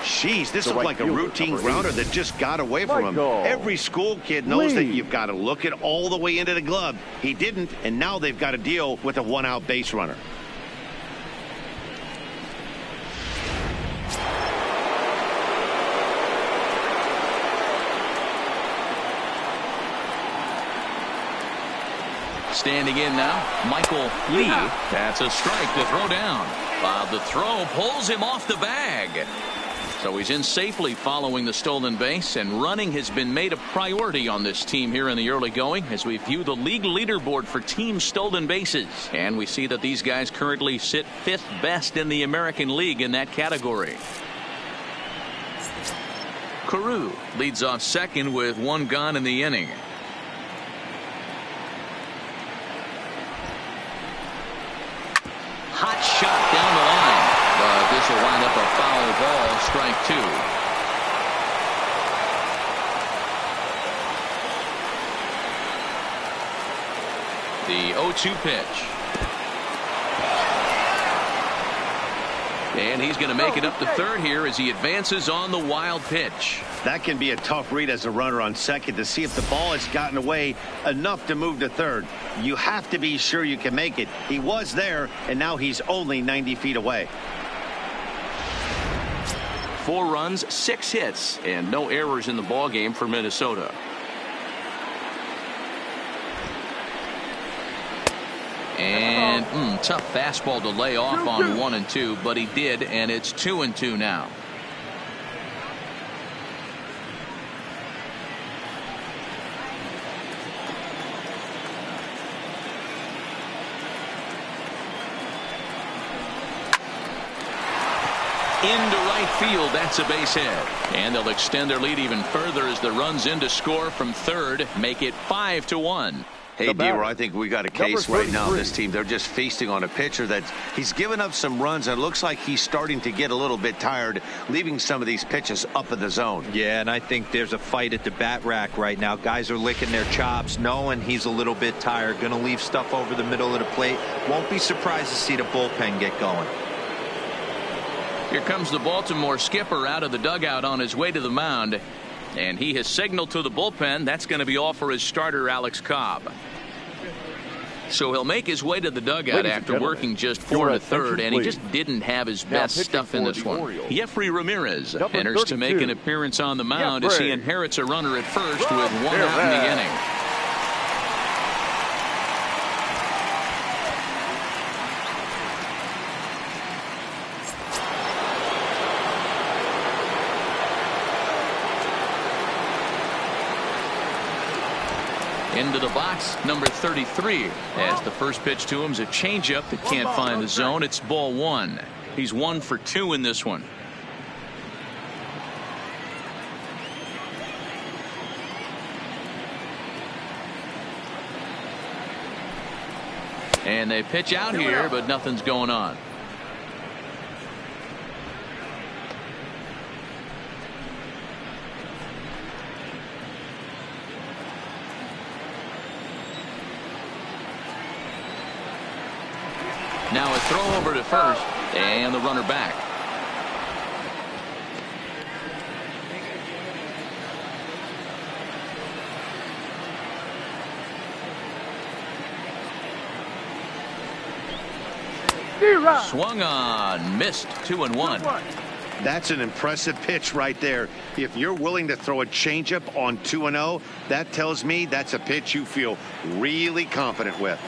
[SPEAKER 2] Jeez, this looked like a routine grounder that just got away from him. Every school kid knows that you've got to look it all the way into the glove. He didn't, and now they've got to deal with a 1-out base runner.
[SPEAKER 1] Standing in now, Michael Lee. That's a strike to throw down. The throw pulls him off the bag. So he's in safely following the stolen base, and running has been made a priority on this team here in the early going as we view the league leaderboard for team stolen bases. And we see that these guys currently sit 5th best in the American League in that category. Carew leads off second with 1 gone in the inning. Hot shot down the line. But this will wind up a foul ball, strike 2. The 0-2 pitch. And he's going to make it up to third here as he advances on the wild pitch.
[SPEAKER 2] That can be a tough read as a runner on second to see if the ball has gotten away enough to move to third. You have to be sure you can make it. He was there, and now he's only 90 feet away.
[SPEAKER 1] 4 runs, 6 hits, and no errors in the ballgame for Minnesota. And tough fastball to lay off on 1 and 2, but he did, and it's 2 and 2 now. Into right field, that's a base hit. And they'll extend their lead even further as the runs in to score from third, make it 5-1.
[SPEAKER 2] Hey, D-Roy, I think we got a case right now. This team, they're just feasting on a pitcher that he's given up some runs, and it looks like he's starting to get a little bit tired, leaving some of these pitches up in the zone.
[SPEAKER 3] Yeah, and I think there's a fight at the bat rack right now. Guys are licking their chops, knowing he's a little bit tired, going to leave stuff over the middle of the plate. Won't be surprised to see the bullpen get going.
[SPEAKER 1] Here comes the Baltimore skipper out of the dugout on his way to the mound. And he has signaled to the bullpen that's going to be all for his starter, Alex Cobb. So he'll make his way to the dugout after working just 4 to third, and he just didn't have his best stuff in this one. Jeffrey Ramirez enters to make an appearance on the mound as he inherits a runner at first with 1 out in the inning. Into the box, number 33, as the first pitch to him is a changeup that can't find the zone. It's ball 1. He's 1 for 2 in this one. And they pitch out here, but nothing's going on. Now a throw over to first, and the runner back. Swung on, missed, 2-1.
[SPEAKER 2] That's an impressive pitch right there. If you're willing to throw a changeup on 2-0, that tells me that's a pitch you feel really confident with.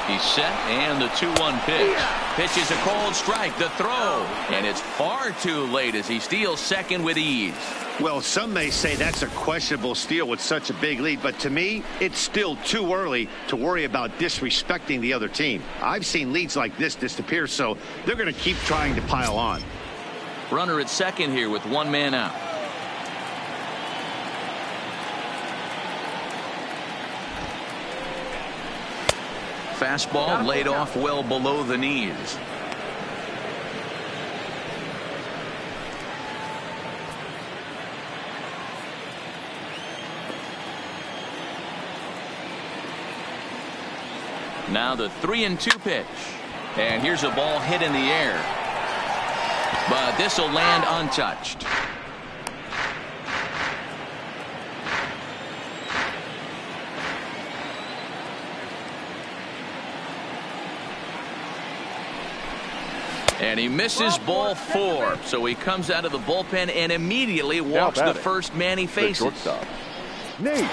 [SPEAKER 1] He's set, and the 2-1 pitch. Pitch is a cold strike. The throw, and it's far too late as he steals second with ease.
[SPEAKER 2] Well, some may say that's a questionable steal with such a big lead, but to me, it's still too early to worry about disrespecting the other team. I've seen leads like this disappear, so they're going to keep trying to pile on.
[SPEAKER 1] Runner at second here with 1 man out. Fastball laid off well below the knees. Now the 3-2 pitch. And here's a ball hit in the air. But this will land untouched. And he misses ball 4. So he comes out of the bullpen and immediately walks the first man he faces.
[SPEAKER 4] Nate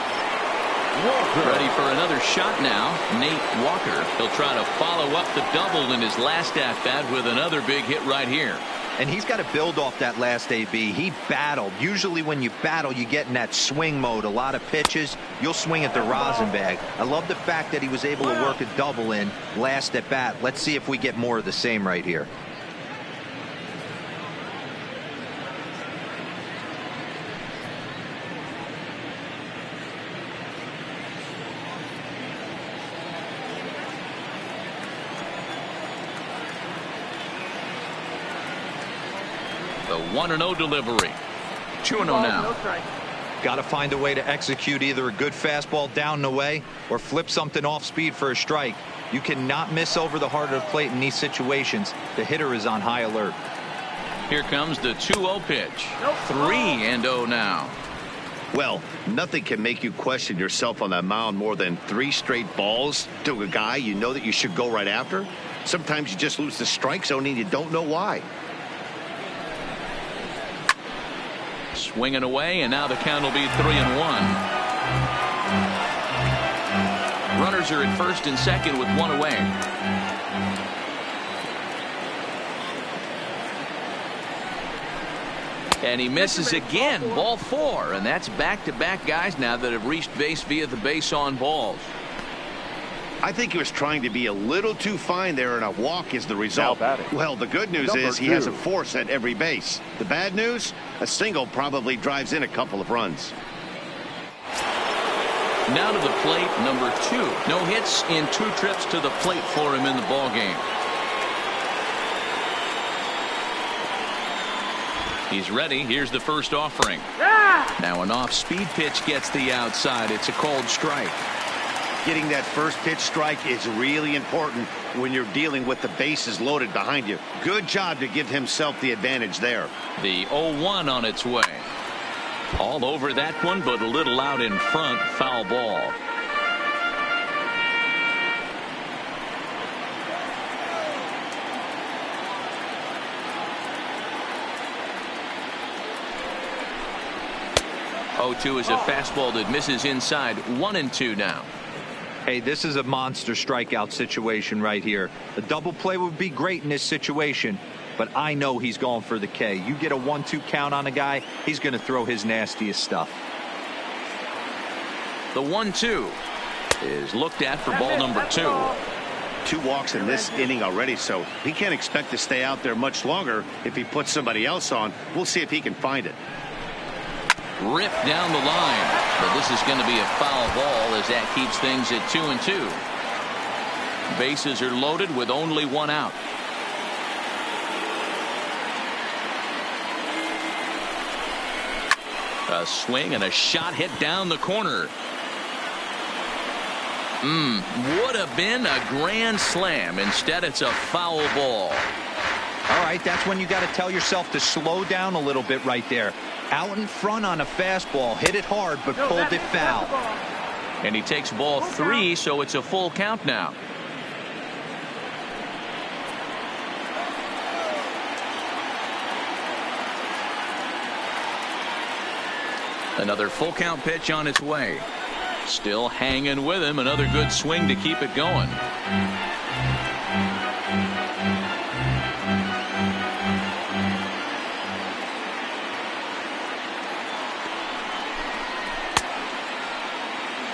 [SPEAKER 4] Walker.
[SPEAKER 1] Ready for another shot now. Nate Walker. He'll try to follow up the double in his last at-bat with another big hit right here.
[SPEAKER 3] And he's got to build off that last AB. He battled. Usually when you battle, you get in that swing mode. A lot of pitches, you'll swing at the rosin bag. I love the fact that he was able to work a double in last at bat. Let's see if we get more of the same right here.
[SPEAKER 1] The 1-0 delivery. 2-0 now.
[SPEAKER 3] Got to find a way to execute either a good fastball down and away or flip something off speed for a strike. You cannot miss over the heart of the plate in these situations. The hitter is on high alert.
[SPEAKER 1] Here comes the 2-0 pitch. 3-0 now.
[SPEAKER 2] Well, nothing can make you question yourself on that mound more than 3 straight balls to a guy you know that you should go right after. Sometimes you just lose the strike zone and you don't know why.
[SPEAKER 1] Swinging away, and now the count will be 3-1. Runners are at first and second with 1 away. And he misses again. Ball 4, and that's back-to-back guys now that have reached base via the base on balls.
[SPEAKER 2] I think he was trying to be a little too fine there, and a walk is the result. Well, the good news is he has a force at every base. The bad news, a single probably drives in a couple of runs.
[SPEAKER 1] Now to the plate, number 2. No hits in 2 trips to the plate for him in the ball game. He's ready. Here's the first offering. Now an off-speed pitch gets the outside. It's a called strike.
[SPEAKER 2] Getting that first pitch strike is really important when you're dealing with the bases loaded behind you. Good job to give himself the advantage there.
[SPEAKER 1] The 0-1 on its way. All over that one, but a little out in front. Foul ball. Oh, 0-2 is a fastball that misses inside. 1-2 now.
[SPEAKER 3] Hey, this is a monster strikeout situation right here. A double play would be great in this situation, but I know he's going for the K. You get a 1-2 count on a guy, he's going to throw his nastiest stuff.
[SPEAKER 1] The 1-2 is looked at for ball number 2.
[SPEAKER 2] 2 walks in this inning already, so he can't expect to stay out there much longer if he puts somebody else on. We'll see if he can find it.
[SPEAKER 1] Ripped down the line, but this is going to be a foul ball as that keeps things at 2-2. Bases are loaded with only 1 out. A swing and a shot hit down the corner. Would have been a grand slam. Instead, it's a foul ball.
[SPEAKER 3] All right, that's when you got to tell yourself to slow down a little bit right there. Out in front on a fastball, hit it hard, but pulled it foul.
[SPEAKER 1] And he takes ball 3, so it's a full count now. Another full count pitch on its way. Still hanging with him. Another good swing to keep it going.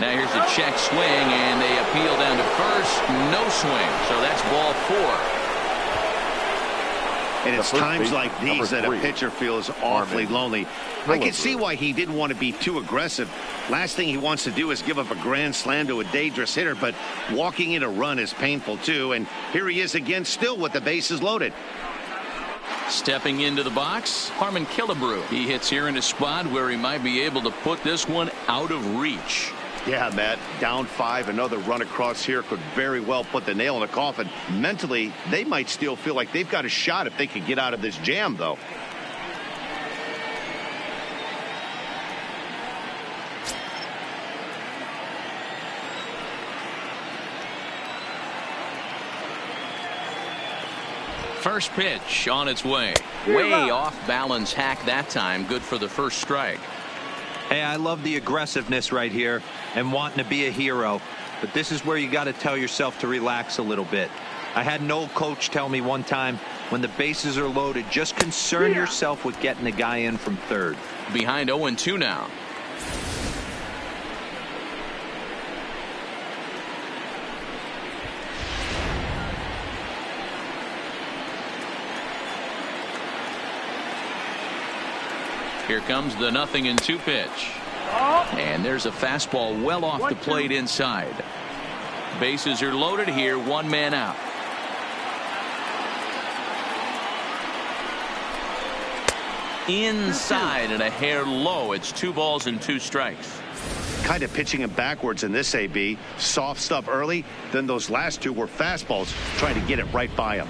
[SPEAKER 1] Now here's a check swing, and they appeal down to first. No swing, so that's ball 4.
[SPEAKER 2] And it's times like these that a pitcher feels awfully lonely. I can see why he didn't want to be too aggressive. Last thing he wants to do is give up a grand slam to a dangerous hitter, but walking in a run is painful too. And here he is again, still with the bases loaded.
[SPEAKER 1] Stepping into the box, Harmon Killebrew. He hits here in a spot where he might be able to put this one out of reach.
[SPEAKER 2] Yeah, Matt, down 5, another run across here could very well put the nail in the coffin. Mentally, they might still feel like they've got a shot if they could get out of this jam, though.
[SPEAKER 1] First pitch on its way. Way off balance hack that time. Good for the first strike.
[SPEAKER 3] Hey, I love the aggressiveness right here and wanting to be a hero. But this is where you got to tell yourself to relax a little bit. I had an old coach tell me one time, when the bases are loaded, just concern yourself with getting the guy in from third.
[SPEAKER 1] Behind 0-2 now. Here comes the 0-2 pitch. And there's a fastball well off the plate inside. Bases are loaded here, one man out. Inside and a hair low. It's 2 balls and 2 strikes.
[SPEAKER 2] Kind of pitching him backwards in this AB. Soft stuff early, then those last 2 were fastballs, trying to get it right by him.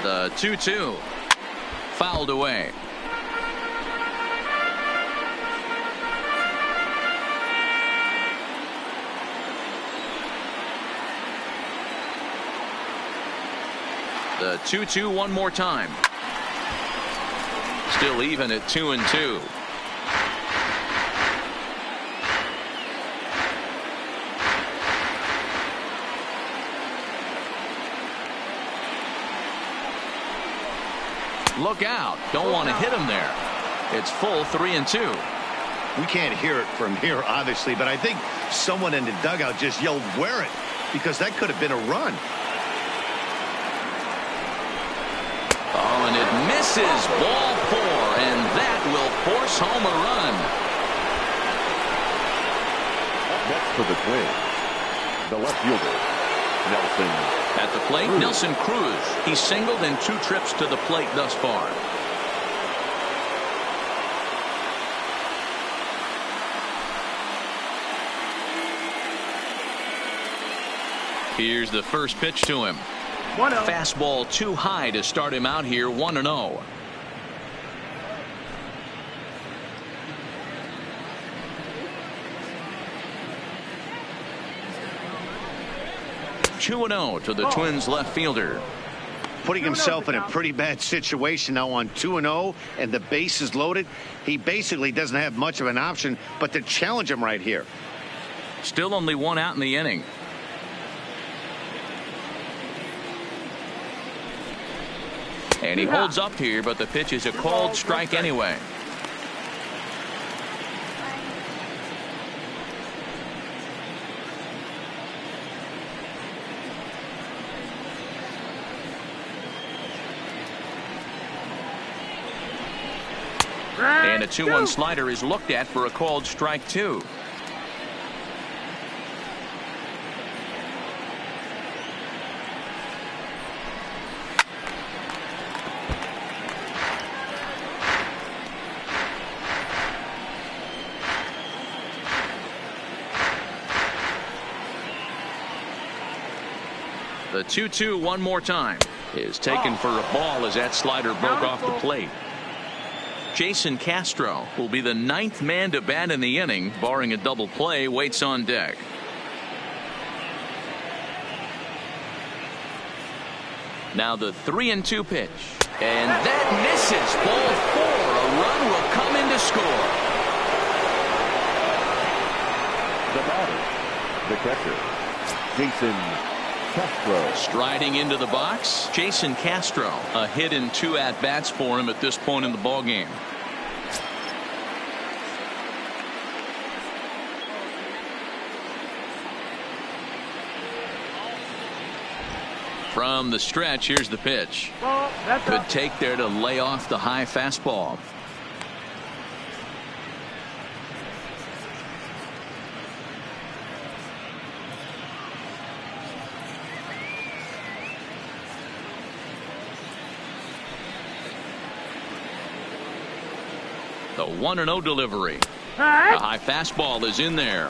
[SPEAKER 1] The 2-2 fouled away. The 2-2 one more time. Still even at 2-2. Look out. Don't want to hit him there. It's full 3-2.
[SPEAKER 2] We can't hear it from here, obviously, but I think someone in the dugout just yelled, "Wear it," because that could have been a run.
[SPEAKER 1] Oh, and it misses. Ball 4, and that will force home a run.
[SPEAKER 4] Up next for the Twins, the left fielder, Nelson.
[SPEAKER 1] At the plate, Nelson Cruz. He's singled in 2 trips to the plate thus far. Here's the first pitch to him.
[SPEAKER 5] 1-0.
[SPEAKER 1] Fastball too high to start him out here, 1-0. To the Twins left fielder.
[SPEAKER 2] Putting himself in a pretty bad situation now on 2-0 and the base is loaded. He basically doesn't have much of an option but to challenge him right here.
[SPEAKER 1] Still only 1 out in the inning. And he holds up here, but the pitch is a called strike anyway. And a 2-1 slider is looked at for a called strike 2. The 2-2 one more time is taken for a ball as that slider broke off the plate. Jason Castro will be the 9th man to bat in the inning, barring a double play, waits on deck. Now the 3-2 pitch. And that misses. Ball 4. A run will come in to score.
[SPEAKER 4] The batter, the catcher, Jason Castro.
[SPEAKER 1] Striding into the box, Jason Castro. A hit in 2 at-bats for him at this point in the ballgame. From the stretch, here's the pitch. Good take there to lay off the high fastball. The 1-0 delivery. The high fastball is in there.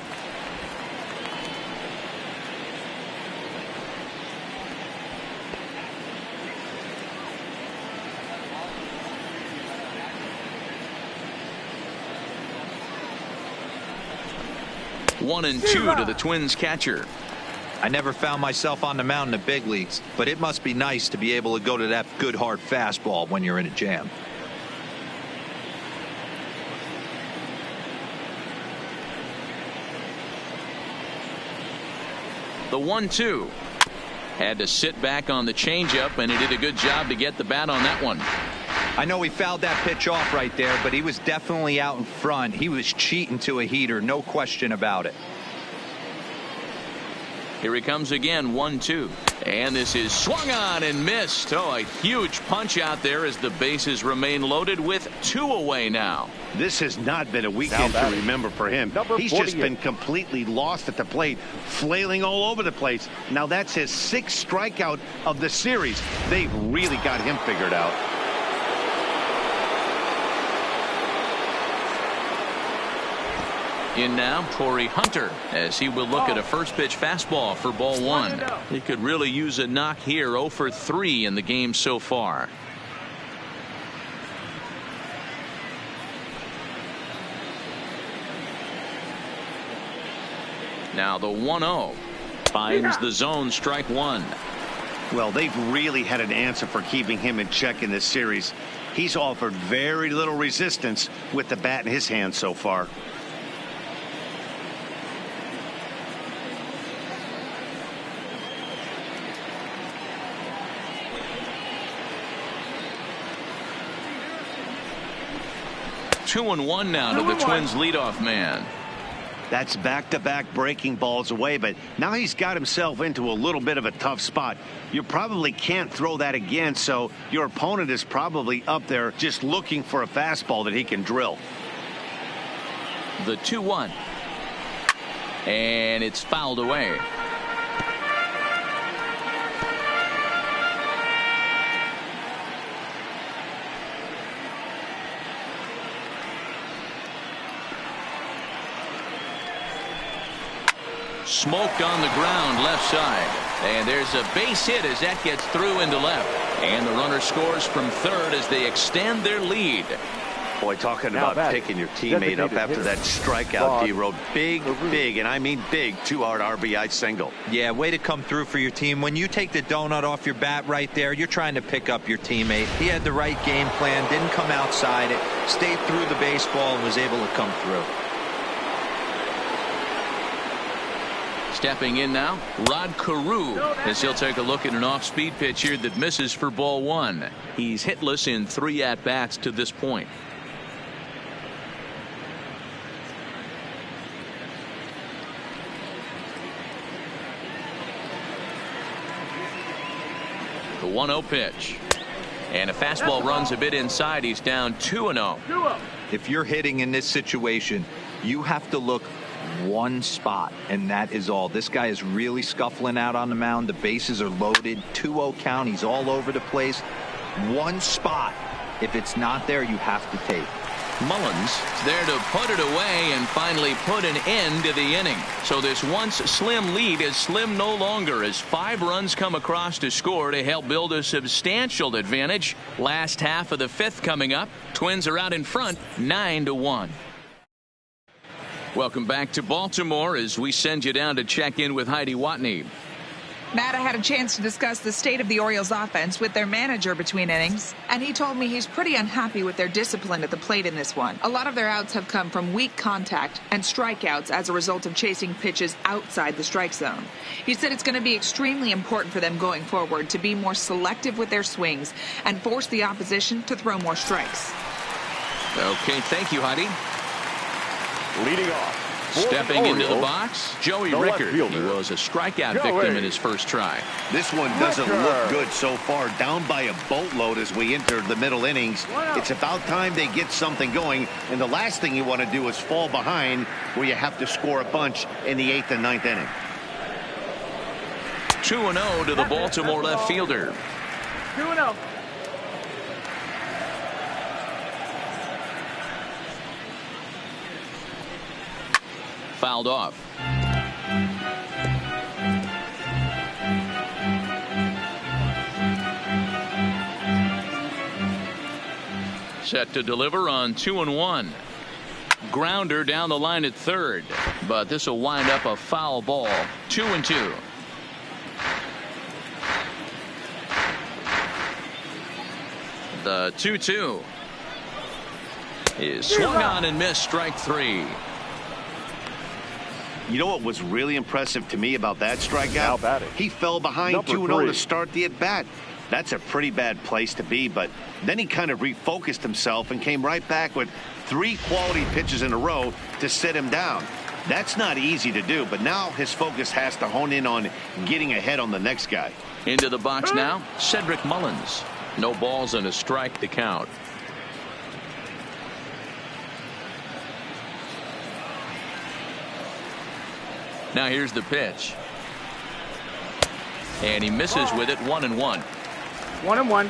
[SPEAKER 1] One and 2 to the Twins catcher.
[SPEAKER 3] I never found myself on the mound in the big leagues, but it must be nice to be able to go to that good hard fastball when you're in a jam.
[SPEAKER 1] The 1-2. Had to sit back on the changeup, and he did a good job to get the bat on that one.
[SPEAKER 3] I know he fouled that pitch off right there, but he was definitely out in front. He was cheating to a heater, no question about it.
[SPEAKER 1] Here he comes again, 1-2. And this is swung on and missed. Oh, a huge punch out there as the bases remain loaded with 2 away now.
[SPEAKER 2] This has not been a weekend to remember for him. He's just been completely lost at the plate, flailing all over the place. Now that's his 6th strikeout of the series. They've really got him figured out.
[SPEAKER 1] In now, Torrey Hunter, as he will look at a first pitch fastball for ball 1. He could really use a knock here. 0 for 3 in the game so far. Now the 1-0 finds the zone, strike 1.
[SPEAKER 2] Well, they've really had an answer for keeping him in check in this series. He's offered very little resistance with the bat in his hand so far.
[SPEAKER 1] Two and 1 now to the Twins leadoff man.
[SPEAKER 2] That's back-to-back breaking balls away, but now he's got himself into a little bit of a tough spot. You probably can't throw that again, so your opponent is probably up there just looking for a fastball that he can drill.
[SPEAKER 1] The 2-1. And it's fouled away. Smoked on the ground left side, and there's a base hit as that gets through into left, and the runner scores from third as they extend their lead.
[SPEAKER 2] Boy, talking about picking your teammate up after that strikeout, D-Road. Big, and I mean big, 2-out RBI single.
[SPEAKER 3] Yeah, way to come through for your team. When you take the donut off your bat right there, you're trying to pick up your teammate. He had the right game plan, didn't come outside it, stayed through the baseball, and was able to come through.
[SPEAKER 1] Stepping in now, Rod Carew, as he'll take a look at an off-speed pitch here that misses for ball 1. He's hitless in 3 at-bats to this point. The 1-0 pitch. And a fastball runs a bit inside. He's down 2-0.
[SPEAKER 3] If you're hitting in this situation, you have to look one spot, and that is all. This guy is really scuffling out on the mound. The bases are loaded. 2-0 count. He's all over the place. One spot. If it's not there, you have to take.
[SPEAKER 1] Mullins there to put it away and finally put an end to the inning. So this once slim lead is slim no longer as 5 runs come across to score to help build a substantial advantage. Last half of the 5th coming up. Twins are out in front 9-1. Welcome back to Baltimore as we send you down to check in with Heidi Watney.
[SPEAKER 6] Matt, I had a chance to discuss the state of the Orioles offense with their manager between innings, and he told me he's pretty unhappy with their discipline at the plate in this one. A lot of their outs have come from weak contact and strikeouts as a result of chasing pitches outside the strike zone. He said it's going to be extremely important for them going forward to be more selective with their swings and force the opposition to throw more strikes.
[SPEAKER 1] Okay, thank you, Heidi.
[SPEAKER 4] Leading off.
[SPEAKER 1] Stepping into the box, Joey Rickard. He was a strikeout victim in his first try.
[SPEAKER 2] This one doesn't look good so far. Down by a boatload as we enter the middle innings. It's about time they get something going. And the last thing you want to do is fall behind where you have to score a bunch in the 8th and 9th inning.
[SPEAKER 1] 2-0 to the Baltimore left fielder.
[SPEAKER 5] 2-0.
[SPEAKER 1] Fouled off. Set to deliver on 2-1. Grounder down the line at third, but this will wind up a foul ball. 2-2. The 2-2 is swung on and missed, strike 3.
[SPEAKER 2] You know what was really impressive to me about that strikeout? He fell behind 2-0 to start the at-bat. That's a pretty bad place to be, but then he kind of refocused himself and came right back with 3 quality pitches in a row to sit him down. That's not easy to do, but now his focus has to hone in on getting ahead on the next guy.
[SPEAKER 1] Into the box now, Cedric Mullins. No balls and a strike to count. Now here's the pitch. And he misses with it, 1-1.
[SPEAKER 5] 1-1.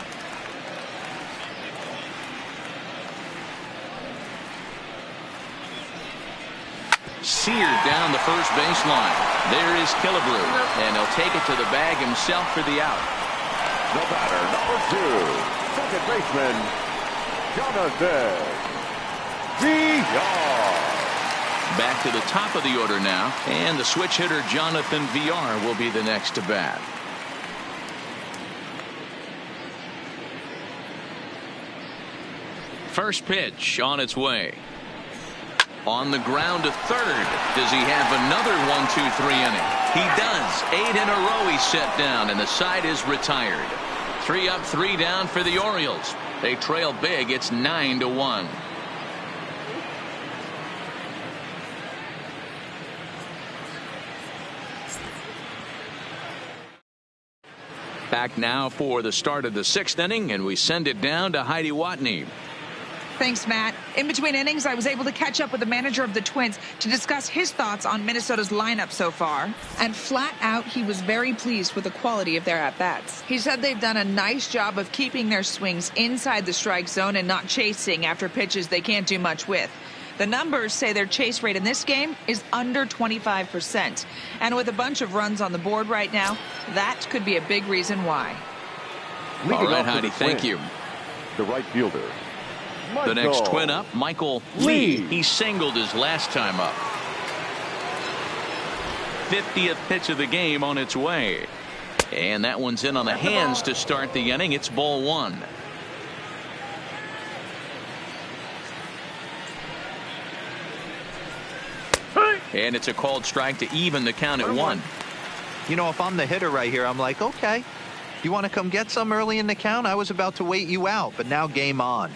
[SPEAKER 1] Seared down the first baseline. There is Killebrew, and he'll take it to the bag himself for the out.
[SPEAKER 4] The batter, number 2, second baseman, Jonathan VR.
[SPEAKER 1] Back to the top of the order now, and the switch hitter Jonathan VR will be the next to bat. First pitch on its way. On the ground to third. Does he have another 1-2-3 inning? He does. 8 in a row he's set down, and the side is retired. 3 up, 3 down for the Orioles. They trail big. It's 9-1. Back now for the start of the 6th inning, and we send it down to Heidi Watney.
[SPEAKER 6] Thanks, Matt. In between innings, I was able to catch up with the manager of the Twins to discuss his thoughts on Minnesota's lineup so far. And flat out, he was very pleased with the quality of their at-bats. He said they've done a nice job of keeping their swings inside the strike zone and not chasing after pitches they can't do much with. The numbers say their chase rate in this game is under 25%. And with a bunch of runs on the board right now, that could be a big reason why.
[SPEAKER 1] All right, Heidi, thank you.
[SPEAKER 4] The right fielder.
[SPEAKER 1] The next Twin up, Michael Lee. He singled his last time up. 50th pitch of the game on its way. And that one's in on the hands to start the inning. It's ball 1. And it's a called strike to even the count at 1.
[SPEAKER 3] You know, if I'm the hitter right here, I'm like, okay, you want to come get some early in the count? I was about to wait you out, but now game on.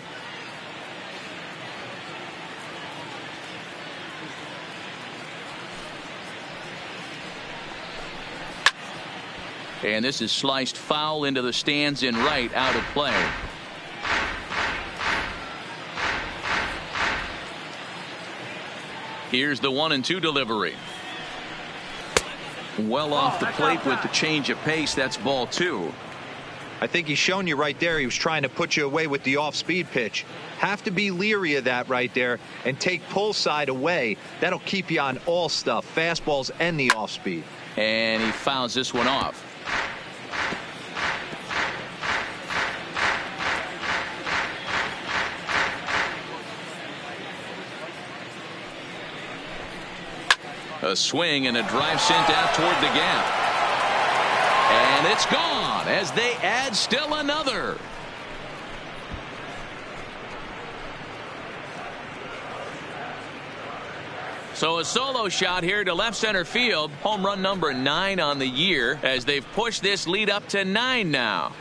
[SPEAKER 1] And this is sliced foul into the stands in right, out of play. Here's the 1-2 delivery. Well off the plate with the change of pace. That's ball 2.
[SPEAKER 3] I think he's shown you right there. He was trying to put you away with the off-speed pitch. Have to be leery of that right there and take pull side away. That'll keep you on all stuff, fastballs and the off-speed.
[SPEAKER 1] And he fouls this one off. A swing and a drive sent out toward the gap. And it's gone as they add still another. So a solo shot here to left center field. Home run number 9 on the year as they've pushed this lead up to 9 now.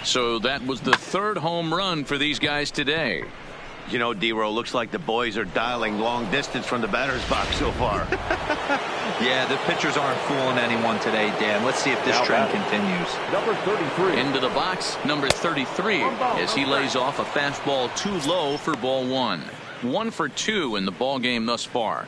[SPEAKER 1] So that was the 3rd home run for these guys today.
[SPEAKER 2] You know, D-Row, looks like the boys are dialing long distance from the batter's box so far.
[SPEAKER 3] Yeah, the pitchers aren't fooling anyone today, Dan. Let's see if this trend continues.
[SPEAKER 4] Number 33.
[SPEAKER 1] Into the box, number 33, as he lays off a fastball too low for ball 1. 1 for 2 in the ball game thus far.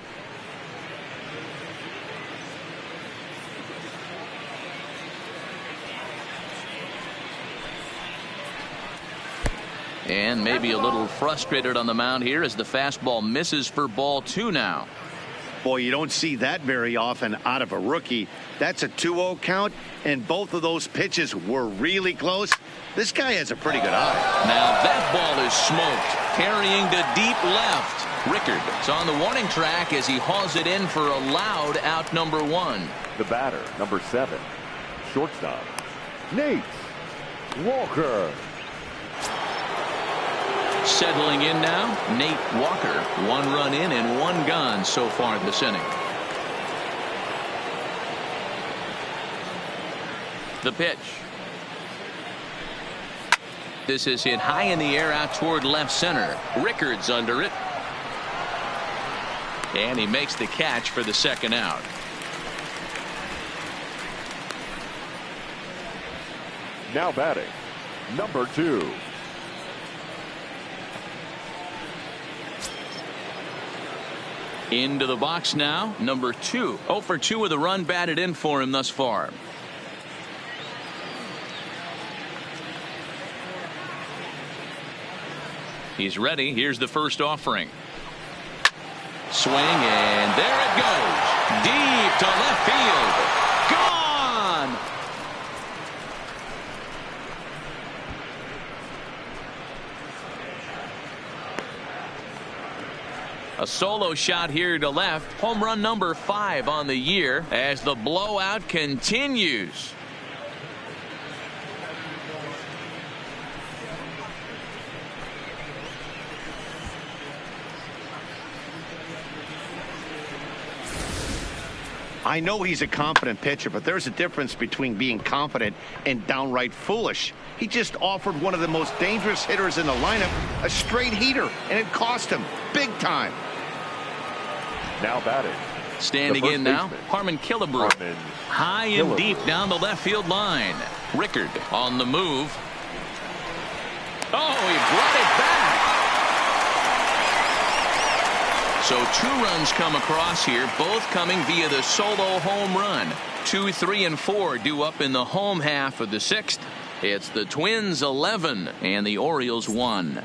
[SPEAKER 1] And maybe a little frustrated on the mound here as the fastball misses for ball 2 now.
[SPEAKER 2] Boy, you don't see that very often out of a rookie. That's a 2-0 count, and both of those pitches were really close. This guy has a pretty good eye.
[SPEAKER 1] Now that ball is smoked, carrying to deep left. Rickard is on the warning track as he hauls it in for a loud out number 1.
[SPEAKER 4] The batter, number 7, shortstop, Nate Walker.
[SPEAKER 1] Settling in now, Nate Walker. 1 run in and 1 gone so far this inning. The pitch. This is hit high in the air out toward left center. Rickard's under it. And he makes the catch for the second out.
[SPEAKER 4] Now batting, number 2.
[SPEAKER 1] Into the box now, number 2. 0 for 2 with a run batted in for him thus far. He's ready. Here's the first offering. Swing, and there it goes. Deep to left field. Gone! A solo shot here to left. Home run number 5 on the year as the blowout continues.
[SPEAKER 2] I know he's a confident pitcher, but there's a difference between being confident and downright foolish. He just offered one of the most dangerous hitters in the lineup a straight heater, and it cost him big time.
[SPEAKER 4] Now batting,
[SPEAKER 1] standing in now, Harmon Killebrew. High and deep down the left field line. Rickard on the move. Oh, he brought it back. So 2 runs come across here, both coming via the solo home run. 2, 3, and 4 due up in the home half of the 6th. It's the Twins 11 and the Orioles 1.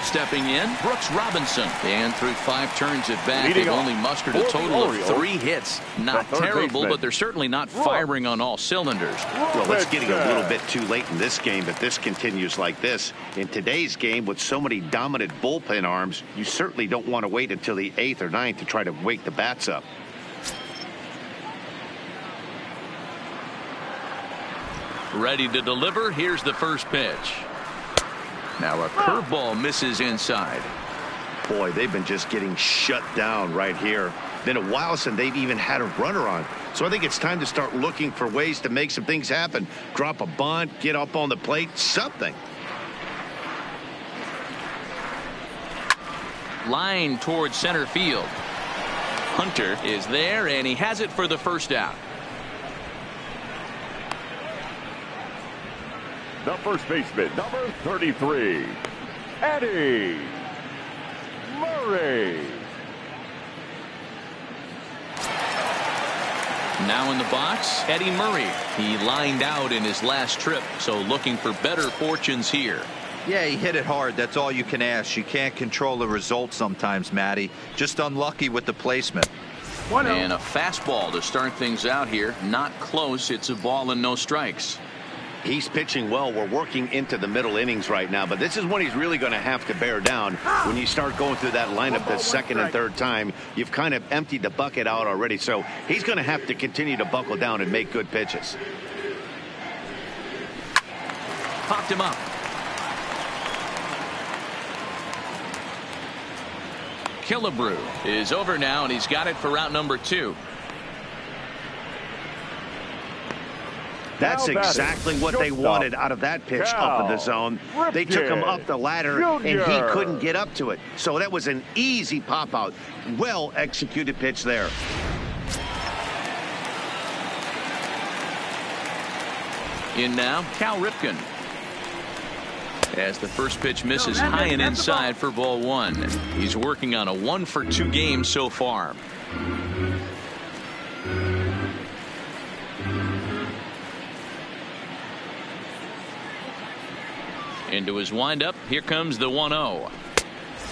[SPEAKER 1] Stepping in, Brooks Robinson. And through 5 turns at bat, they've only mustered a total of 3 hits. Not terrible, but they're certainly not firing on all cylinders.
[SPEAKER 2] Well, it's getting a little bit too late in this game, but this continues like this. In today's game, with so many dominant bullpen arms, you certainly don't want to wait until the 8th or 9th to try to wake the bats up.
[SPEAKER 1] Ready to deliver. Here's the first pitch. Now a curveball misses inside.
[SPEAKER 2] Boy, they've been just getting shut down right here. Been a while since they've even had a runner on. So I think it's time to start looking for ways to make some things happen. Drop a bunt, get up on the plate, something.
[SPEAKER 1] Line towards center field. Hunter is there, and he has it for the first out.
[SPEAKER 4] The first baseman, number 33, Eddie Murray.
[SPEAKER 1] Now in the box, Eddie Murray. He lined out in his last trip, so looking for better fortunes here.
[SPEAKER 3] Yeah, he hit it hard. That's all you can ask. You can't control the result sometimes, Matty. Just unlucky with the placement.
[SPEAKER 1] And a fastball to start things out here. Not close. It's a ball and no strikes.
[SPEAKER 2] He's pitching well. We're working into the middle innings right now, but this is when he's really going to have to bear down. When you start going through that lineup the second and third time, you've kind of emptied the bucket out already, so he's going to have to continue to buckle down and make good pitches.
[SPEAKER 1] Popped him up. Killebrew is over now, and he's got it for route number 2.
[SPEAKER 2] That's exactly what they wanted out of that pitch up in the zone. They took him up the ladder, and he couldn't get up to it. So that was an easy pop-out. Well-executed pitch there.
[SPEAKER 1] In now, Cal Ripken. As the first pitch misses high and inside for ball 1. He's working on a 1-for-2 game so far. Into his windup. Here comes the 1-0.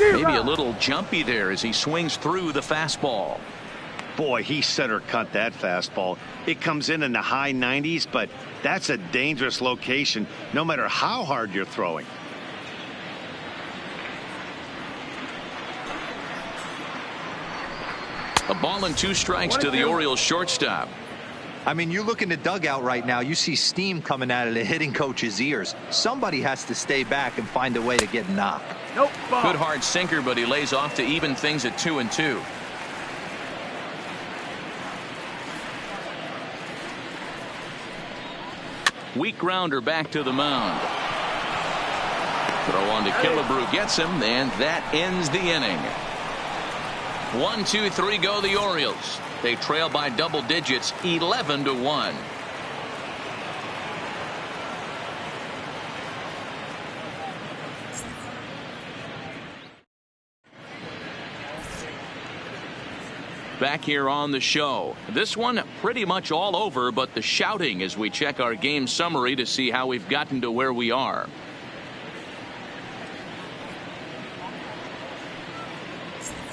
[SPEAKER 1] Maybe a little jumpy there as he swings through the fastball.
[SPEAKER 2] Boy, he center cut that fastball. It comes in the high 90s, but that's a dangerous location no matter how hard you're throwing.
[SPEAKER 1] A ball and 2 strikes to the Orioles shortstop.
[SPEAKER 3] I mean, you look in the dugout right now, you see steam coming out of the hitting coach's ears. Somebody has to stay back and find a way to get knocked.
[SPEAKER 5] Nope. Ball.
[SPEAKER 1] Good hard sinker, but he lays off to even things at 2-2. Weak grounder back to the mound. Throw on to Killebrew gets him, and that ends the inning. 1, 2, 3 go the Orioles. They trail by double digits, 11-1. Back here on the show. This one pretty much all over, but the shouting as we check our game summary to see how we've gotten to where we are.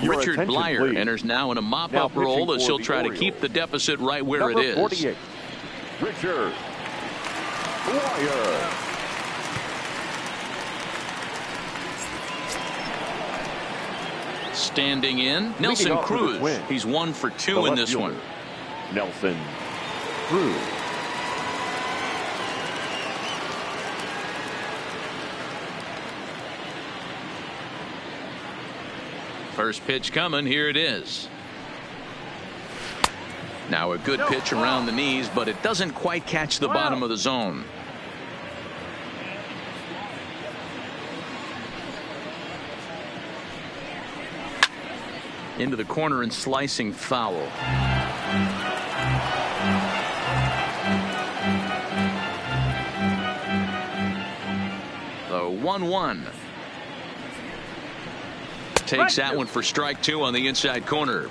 [SPEAKER 1] Richard Blyer enters now in a mop-up role as he'll try to keep the deficit right where it is.
[SPEAKER 4] 48, Richard Blyer.
[SPEAKER 1] Standing in, Nelson Cruz. He's 1 for 2 in this one.
[SPEAKER 4] Nelson Cruz.
[SPEAKER 1] First pitch coming. Here it is. Now a good pitch around the knees, but it doesn't quite catch the bottom of the zone. Into the corner and slicing foul. The 1-1. Takes that one for strike 2 on the inside corner.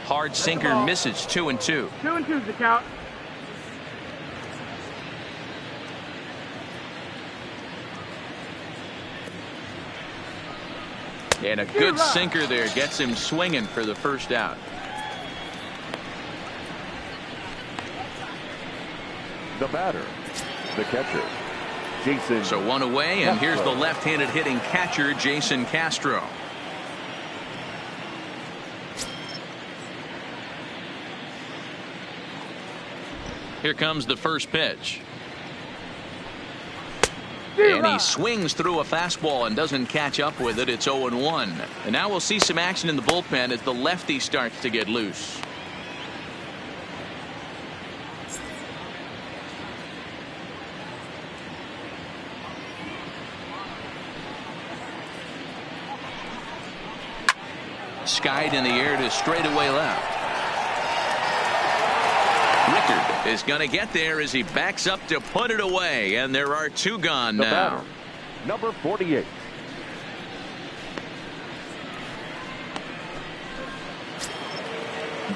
[SPEAKER 1] Hard sinker misses. 2-2.
[SPEAKER 5] 2-2 is the count.
[SPEAKER 1] And a good sinker there gets him swinging for the first out.
[SPEAKER 4] The batter, the catcher, Jason.
[SPEAKER 1] So 1 away, and here's the left-handed hitting catcher, Jason Castro. Here comes the first pitch. And he swings through a fastball and doesn't catch up with it. It's 0-1. And now we'll see some action in the bullpen as the lefty starts to get loose. Skied in the air to straightaway left. Rickard is going to get there as he backs up to put it away, and there are 2 gone now.
[SPEAKER 4] Batter, number 48.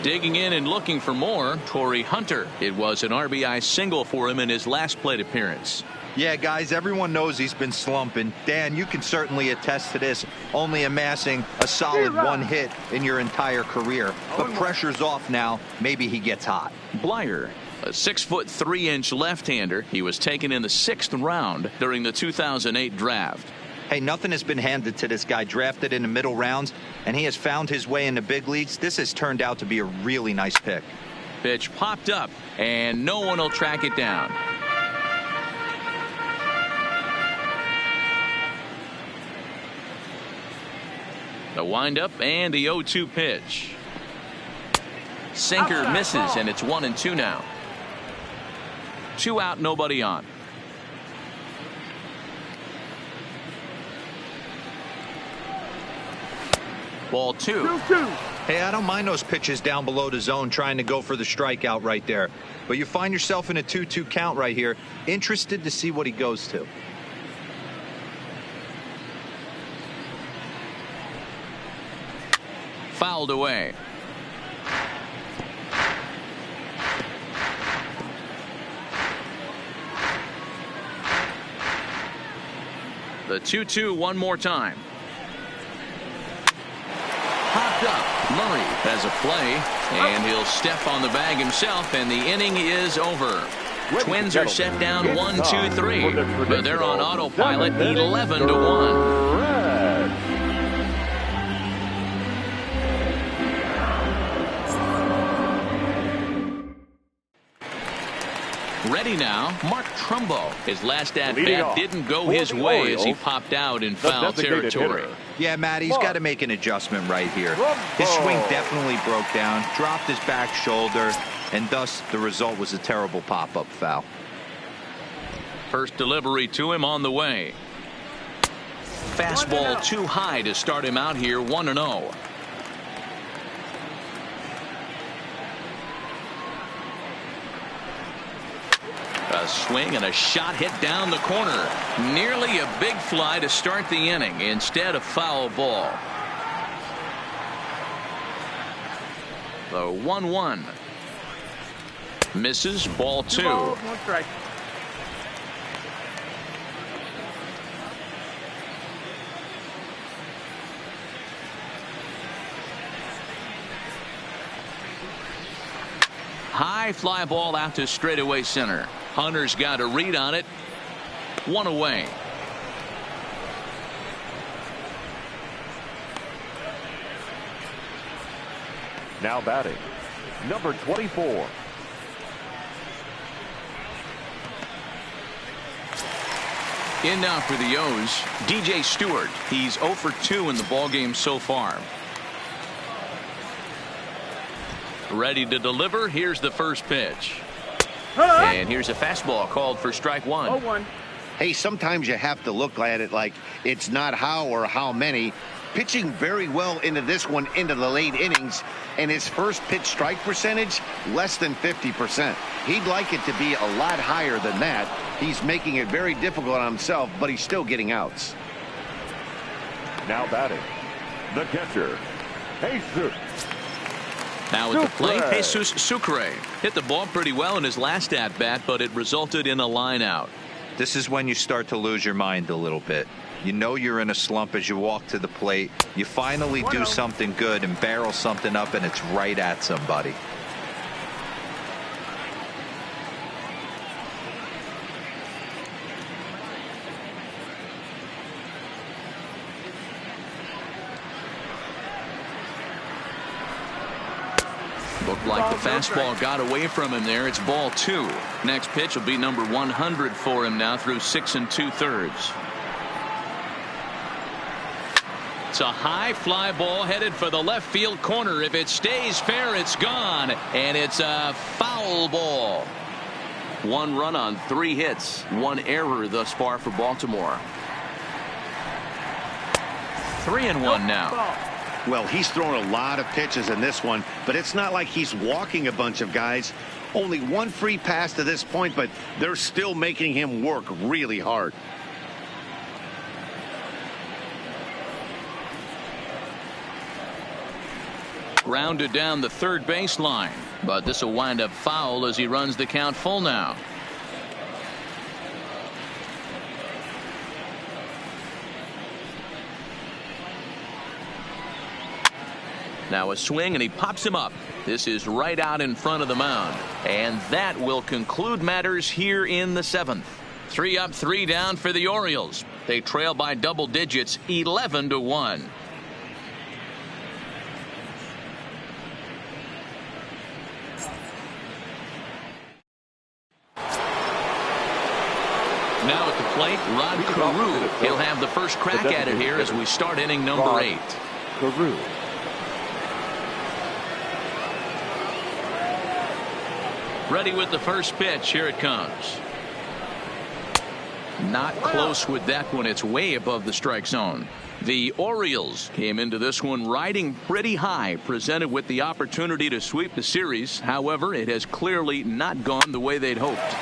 [SPEAKER 1] Digging in and looking for more, Torrey Hunter. It was an RBI single for him in his last plate appearance.
[SPEAKER 3] Yeah, guys, everyone knows he's been slumping. Dan, you can certainly attest to this, only amassing a solid 1 hit in your entire career. But pressure's off now. Maybe he gets hot.
[SPEAKER 1] Blyer, a 6'3" left-hander. He was taken in the 6th round during the 2008 draft.
[SPEAKER 3] Hey, nothing has been handed to this guy. Drafted in the middle rounds, and he has found his way in the big leagues. This has turned out to be a really nice pick.
[SPEAKER 1] Pitch popped up, and no one will track it down. The windup and the 0-2 pitch. Sinker misses, and it's 1-2 now. 2 out, nobody on. Ball 2.
[SPEAKER 5] 2-2.
[SPEAKER 3] Hey, I don't mind those pitches down below the zone trying to go for the strikeout right there. But you find yourself in a 2-2 count right here. Interested to see what he goes to.
[SPEAKER 1] Fouled away. The 2-2 one more time. Popped up. Murray has a play, and he'll step on the bag himself, and the inning is over. Twins are set down 1-2-3, but they're on autopilot 11-1. Ready now, Mark Trumbo. His last at-bat didn't go his way as he popped out in foul territory.
[SPEAKER 3] Yeah, Matt, he's got to make an adjustment right here. His swing definitely broke down, dropped his back shoulder, and thus the result was a terrible pop-up foul.
[SPEAKER 1] First delivery to him on the way. Fastball too high to start him out here, 1-0. A swing and a shot hit down the corner. Nearly a big fly to start the inning. Instead, a foul ball. The 1-1. Misses, ball 2.
[SPEAKER 5] 2 balls, 1 strike.
[SPEAKER 1] High fly ball out to straightaway center. Hunter's got a read on it. 1 away.
[SPEAKER 4] Now batting, number 24.
[SPEAKER 1] In now for the O's, DJ Stewart. He's 0 for 2 in the ballgame so far. Ready to deliver. Here's the first pitch. And here's a fastball called for strike 1.
[SPEAKER 5] 0-1.
[SPEAKER 2] Hey, sometimes you have to look at it like it's not how or how many. Pitching very well into this one into the late innings, and his first pitch strike percentage less than 50%. He'd like it to be a lot higher than that. He's making it very difficult on himself, but he's still getting outs.
[SPEAKER 4] Now batting, the catcher, Jesus.
[SPEAKER 1] Now at the plate, Jesus Sucre hit the ball pretty well in his last at-bat, but it resulted in a line out.
[SPEAKER 3] This is when you start to lose your mind a little bit. You know you're in a slump as you walk to the plate. You finally do something good and barrel something up, and it's right at somebody.
[SPEAKER 1] Looked like the fastball got away from him there. It's ball 2. Next pitch will be number 100 for him now through 6 2/3. It's a high fly ball headed for the left field corner. If it stays fair, it's gone. And it's a foul ball. 1 run on 3 hits. 1 error thus far for Baltimore. 3-1 now.
[SPEAKER 2] Well, he's thrown a lot of pitches in this one, but it's not like he's walking a bunch of guys. Only 1 free pass to this point, but they're still making him work really hard.
[SPEAKER 1] Grounded down the third baseline, but this will wind up foul as he runs the count full now. Now a swing, and he pops him up. This is right out in front of the mound. And that will conclude matters here in the 7th. 3 up, 3 down for the Orioles. They trail by double digits, 11-1. Now at the plate, Rod Carew. He'll have the first crack at it here as we start inning number 8.
[SPEAKER 4] Carew.
[SPEAKER 1] Ready with the first pitch. Here it comes. Not close with that one. It's way above the strike zone. The Orioles came into this one riding pretty high, presented with the opportunity to sweep the series. However, it has clearly not gone the way they'd hoped.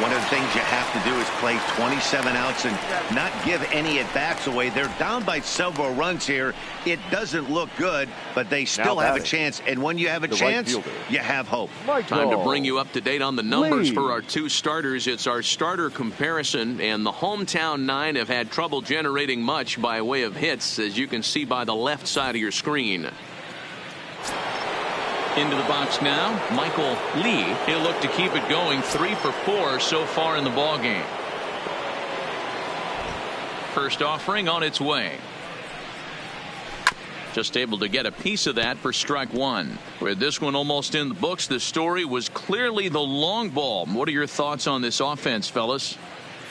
[SPEAKER 2] One of the things you have to do is play 27 outs and not give any at-bats away. They're down by several runs here. It doesn't look good, but they still have a chance. And when you have a chance, you have hope.
[SPEAKER 1] Time to bring you up to date on the numbers for our 2 starters. It's our starter comparison, and the hometown 9 have had trouble generating much by way of hits, as you can see by the left side of your screen. Into the box now, Michael Lee. He'll look to keep it going. 3 for 4 so far in the ball game. First offering on its way. Just able to get a piece of that for strike 1. With this one almost in the books, the story was clearly the long ball. What are your thoughts on this offense, fellas?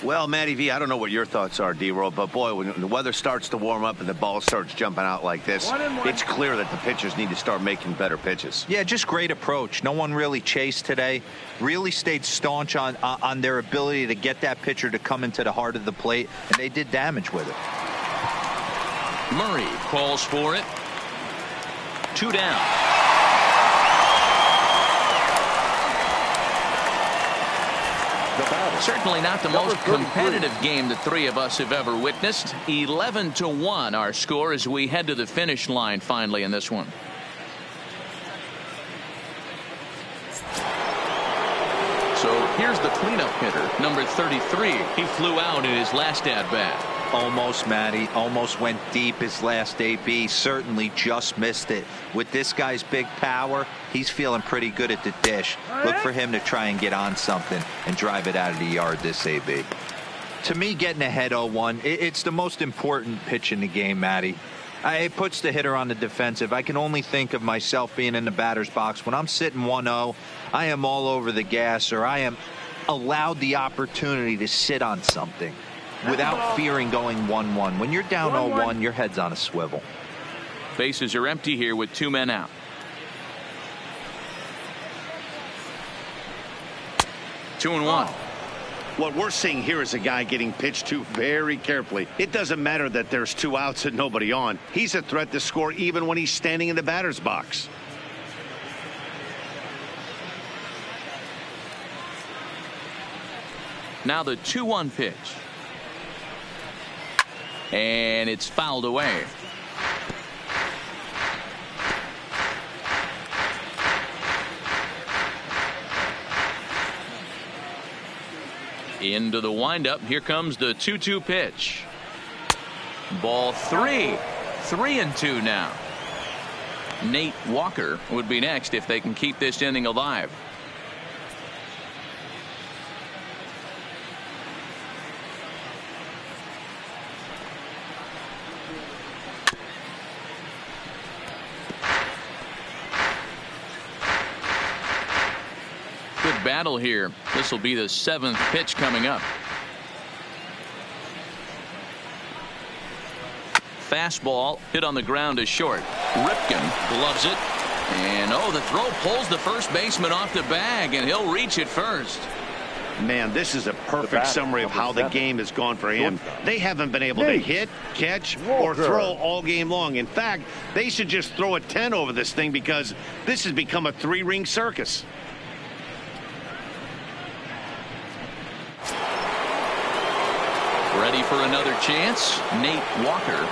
[SPEAKER 2] Well, Matty V, I don't know what your thoughts are, D-Roll, but boy, when the weather starts to warm up and the ball starts jumping out like this, it's clear that the pitchers need to start making better pitches.
[SPEAKER 3] Yeah, just great approach. No one really chased today. Really stayed staunch on their ability to get that pitcher to come into the heart of the plate, and they did damage with it.
[SPEAKER 1] Murray calls for it. 2 down. Certainly not the most competitive game the three of us have ever witnessed. 11-1 our score as we head to the finish line finally in this one. So here's the cleanup hitter, number 33. He flew out in his last at-bat.
[SPEAKER 3] Almost, Matty. Almost went deep his last AB. Certainly just missed it. With this guy's big power, he's feeling pretty good at the dish. Look for him to try and get on something and drive it out of the yard this AB. To me, getting ahead 0-1, it's the most important pitch in the game, Matty. It puts the hitter on the defensive. I can only think of myself being in the batter's box. When I'm sitting 1-0, I am all over the gas, or I am allowed the opportunity to sit on something without fearing going 1-1. When you're down 0-1, your head's on a swivel.
[SPEAKER 1] Bases are empty here with 2 men out. Two and one.
[SPEAKER 2] What we're seeing here is a guy getting pitched to very carefully. It doesn't matter that there's 2 outs and nobody on. He's a threat to score even when he's standing in the batter's box.
[SPEAKER 1] Now the 2-1 pitch. And it's fouled away. Into the windup. Here comes the 2-2 pitch. Ball 3. 3-2 now. Nate Walker would be next if they can keep this inning alive. Battle here. This will be the 7th pitch coming up. Fastball hit on the ground is short. Ripken gloves it, and the throw pulls the first baseman off the bag, and he'll reach it first.
[SPEAKER 2] Man, this is a perfect summary of how the game has gone for him. They haven't been able to hit, catch, or throw all game long. In fact, they should just throw a 10 over this thing because this has become a 3-ring circus.
[SPEAKER 1] Ready for another chance, Nate Walker.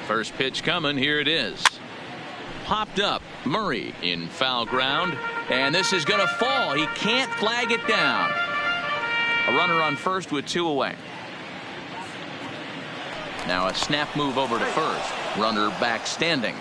[SPEAKER 1] First pitch coming. Here it is. Popped up. Murray in foul ground. And this is going to fall. He can't flag it down. A runner on first with 2 away. Now a snap move over to first. Runner back standing.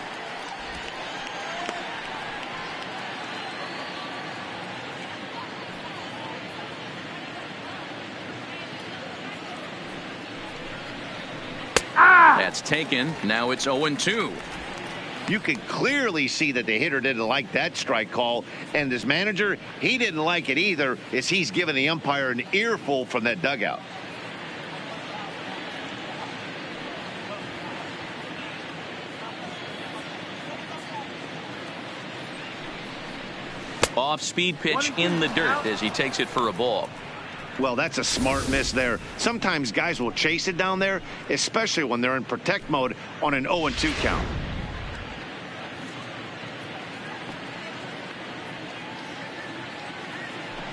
[SPEAKER 1] That's taken. Now it's 0-2.
[SPEAKER 2] You can clearly see that the hitter didn't like that strike call, and his manager, he didn't like it either, as he's giving the umpire an earful from that dugout.
[SPEAKER 1] Off-speed pitch in the dirt as he takes it for a ball.
[SPEAKER 2] Well, that's a smart miss there. Sometimes guys will chase it down there, especially when they're in protect mode on an 0-2 count.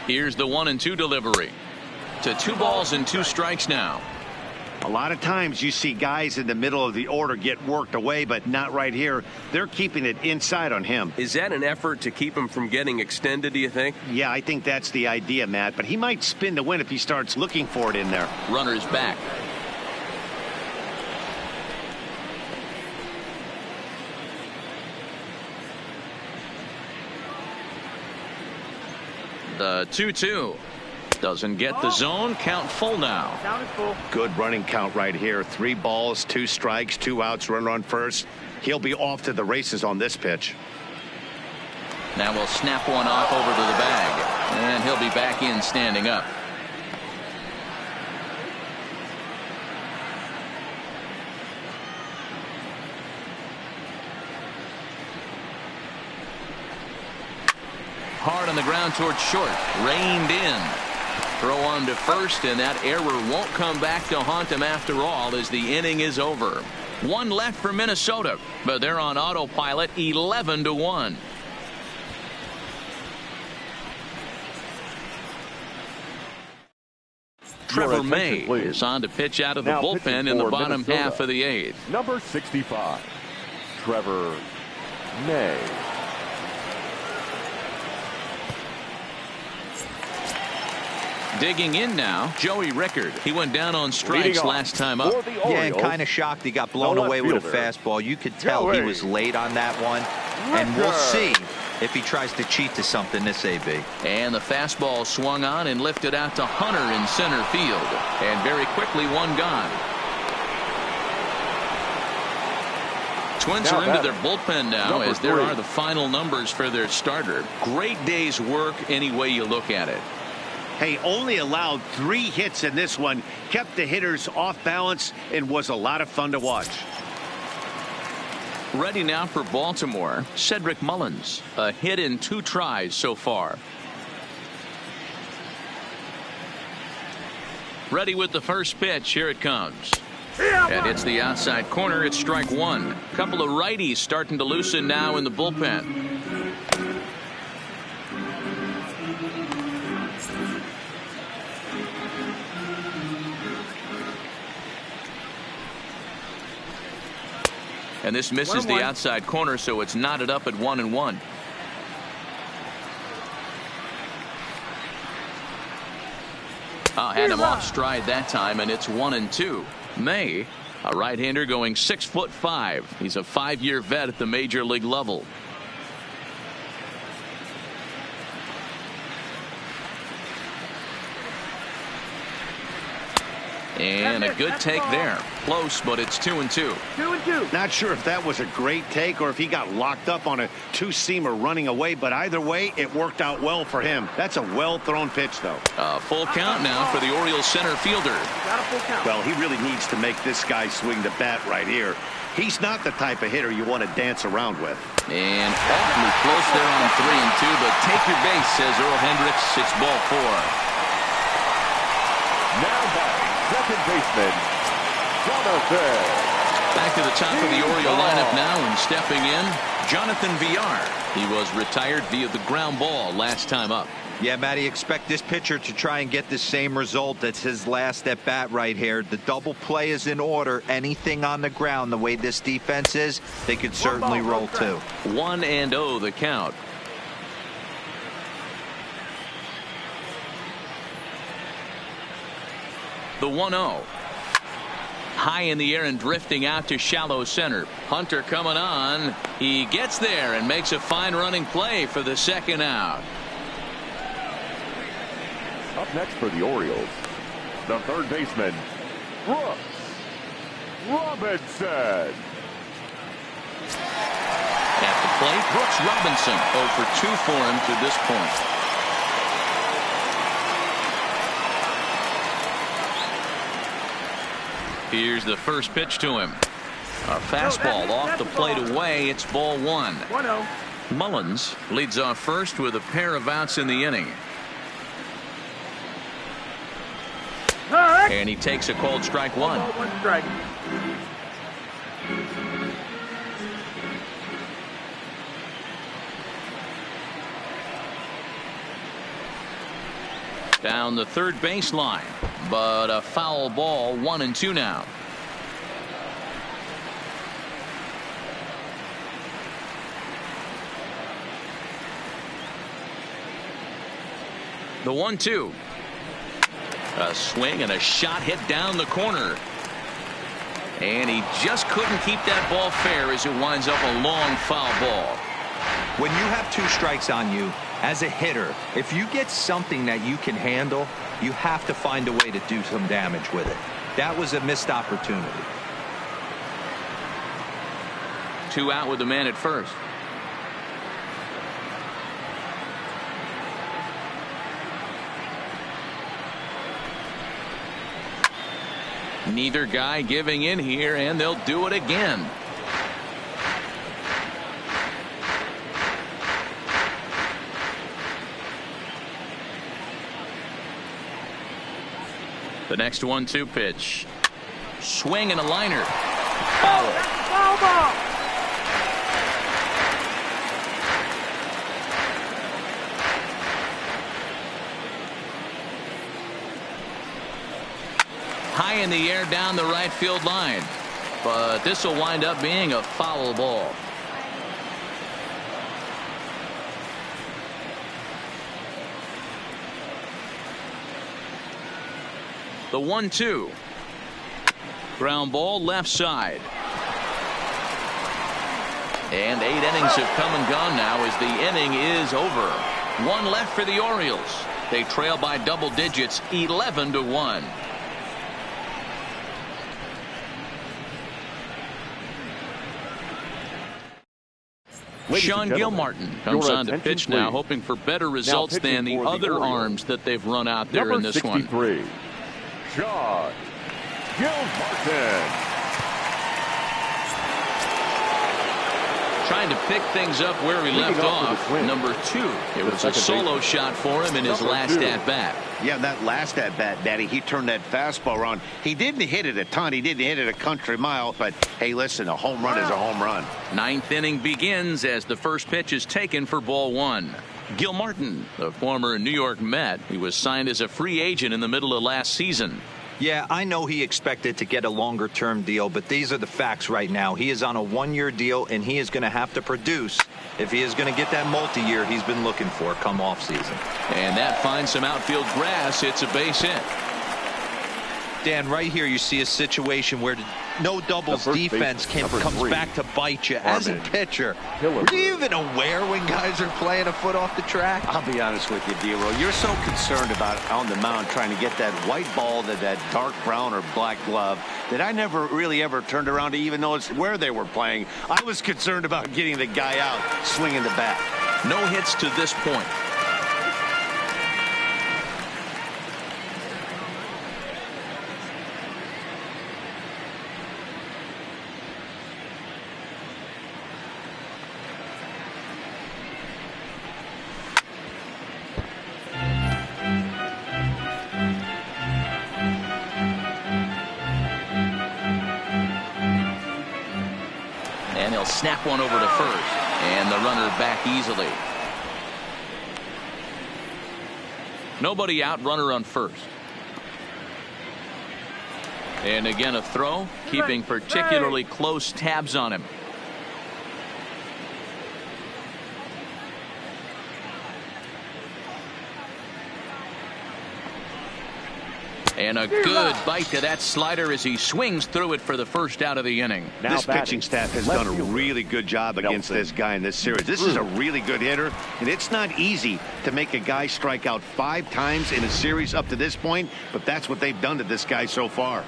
[SPEAKER 1] Here's the 1-2 delivery. To 2 balls and 2 strikes now.
[SPEAKER 2] A lot of times you see guys in the middle of the order get worked away, but not right here. They're keeping it inside on him.
[SPEAKER 7] Is that an effort to keep him from getting extended, do you think?
[SPEAKER 2] Yeah, I think that's the idea, Matt. But he might spin to win if he starts looking for it in there.
[SPEAKER 1] Runners back. The 2-2. Doesn't get the zone. Count full now.
[SPEAKER 5] Count is full.
[SPEAKER 2] Good running count right here. 3 balls, 2 strikes, 2 outs, runner on first. He'll be off to the races on this pitch.
[SPEAKER 1] Now we'll snap one off over to the bag. And he'll be back in standing up. Hard on the ground towards short. Reined in. Throw on to first, and that error won't come back to haunt him after all as the inning is over. 1 left for Minnesota, but they're on autopilot 11-1. Trevor May is on to pitch out of the bullpen in the bottom half of the 8th.
[SPEAKER 4] Number 65, Trevor May.
[SPEAKER 1] Digging in now, Joey Rickard. He went down on strikes last time up.
[SPEAKER 3] Yeah, and kind of shocked he got blown away with a fastball. You could tell he was late on that one. And we'll see if he tries to cheat to something this AB.
[SPEAKER 1] And the fastball swung on and lifted out to Hunter in center field. And very quickly, one gone. Twins are into their bullpen now as there are the final numbers for their starter. Great day's work any way you look at it.
[SPEAKER 2] Hey, only allowed 3 hits in this one, kept the hitters off balance, and was a lot of fun to watch.
[SPEAKER 1] Ready now for Baltimore, Cedric Mullins. A hit in 2 tries so far. Ready with the first pitch. Here it comes. And it's the outside corner. It's strike 1. Couple of righties starting to loosen now in the bullpen. And this misses the outside corner, so it's knotted up at 1-1. Had him off stride that time, and it's 1-2. May, a right-hander going 6'5". He's a 5-year vet at the major league level. And a good take there. Close, but it's 2-2.
[SPEAKER 5] 2-2.
[SPEAKER 2] Not sure if that was a great take or if he got locked up on a 2-seamer running away, but either way, it worked out well for him. That's a well-thrown pitch, though.
[SPEAKER 1] Full count now for the Orioles center fielder.
[SPEAKER 5] Got a full count.
[SPEAKER 2] Well, he really needs to make this guy swing the bat right here. He's not the type of hitter you want to dance around with.
[SPEAKER 1] And awfully close there on 3-2, but take your base, says Earl Hendricks. It's ball 4.
[SPEAKER 4] Now back, second baseman, Jonathan.
[SPEAKER 1] Back to the top of the Oriole lineup now, and stepping in, Jonathan Villar. He was retired via the ground ball last time up.
[SPEAKER 3] Yeah, Matty, expect this pitcher to try and get the same result. That's his last at bat right here. The double play is in order. Anything on the ground, the way this defense is, they could certainly roll too.
[SPEAKER 1] 1-0 the count. The 1-0. High in the air and drifting out to shallow center. Hunter coming on. He gets there and makes a fine running play for the second out.
[SPEAKER 4] Up next for the Orioles, the third baseman, Brooks Robinson.
[SPEAKER 1] At the plate, Brooks Robinson 0 for 2 for him to this point. Here's the first pitch to him. A fastball off the plate away. It's ball 1.
[SPEAKER 5] 1-0.
[SPEAKER 1] Mullins leads off first with a pair of outs in the inning. And he takes a called strike 1.
[SPEAKER 5] 1 strike.
[SPEAKER 1] Down the third baseline. but a foul ball. 1-2 now. The 1-2. A swing and a shot hit down the corner. And he just couldn't keep that ball fair as it winds up a long foul ball.
[SPEAKER 3] When you have 2 strikes on you, as a hitter, if you get something that you can handle, you have to find a way to do some damage with it. That was a missed opportunity.
[SPEAKER 1] 2 out with the man at first. Neither guy giving in here, and they'll do it again. The next 1-2 pitch. Swing and a liner. Foul.
[SPEAKER 5] Foul ball.
[SPEAKER 1] High in the air down the right field line. But this will wind up being a foul ball. The 1-2. Ground ball left side. And 8 innings have come and gone now as the inning is over. 1 left for the Orioles. They trail by double digits, 11-1. Sean Gilmartin comes on to pitch now, hoping for better results than the other arms that they've run out there in this one.
[SPEAKER 4] Sean Gilmartin.
[SPEAKER 1] Trying to pick things up where he left off. Number 2. It was a solo shot for him in his last at-bat.
[SPEAKER 2] Yeah, that last at-bat, Daddy, he turned that fastball around. He didn't hit it a ton. He didn't hit it a country mile. But, hey, listen, a home run is a home run.
[SPEAKER 1] 9th inning begins as the first pitch is taken for ball 1. Gilmartin, the former New York Met, he was signed as a free agent in the middle of last season.
[SPEAKER 3] Yeah, I know he expected to get a longer-term deal, but these are the facts right now. He is on a 1-year deal, and he is going to have to produce if he is going to get that multi-year he's been looking for come off-season.
[SPEAKER 1] And that finds some outfield grass. It's a base hit.
[SPEAKER 3] Dan, right here you see a situation where no doubles defense comes back to bite you. As a pitcher, are you even aware when guys are playing a foot off the track?
[SPEAKER 2] I'll be honest with you, D-Roll. You're so concerned about on the mound trying to get that white ball to that dark brown or black glove that I never really ever turned around to even notice where they were playing. I was concerned about getting the guy out swinging the bat.
[SPEAKER 1] No hits to this point. And he'll snap one over to first. And the runner back easily. Nobody out, runner on first. And again a throw, keeping particularly close tabs on him. And a good bite to that slider as he swings through it for the first out of the inning.
[SPEAKER 2] This pitching staff has done a really good job against this guy in this series. This is a really good hitter, and it's not easy to make a guy strike out 5 times in a series up to this point, but that's what they've done to this guy so far.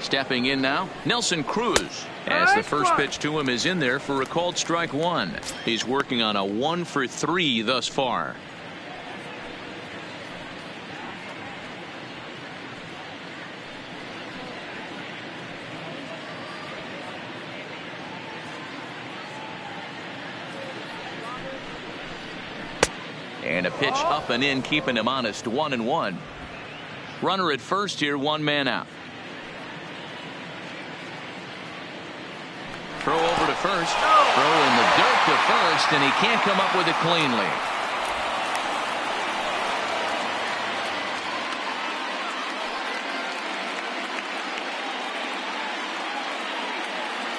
[SPEAKER 1] Stepping in now, Nelson Cruz, as the first pitch to him is in there for a called strike 1. He's working on a 1 for 3 thus far. And a pitch up and in, keeping him honest. 1-1. Runner at first here, 1 man out. Throw over to first. Throw in the dirt to first, and he can't come up with it cleanly.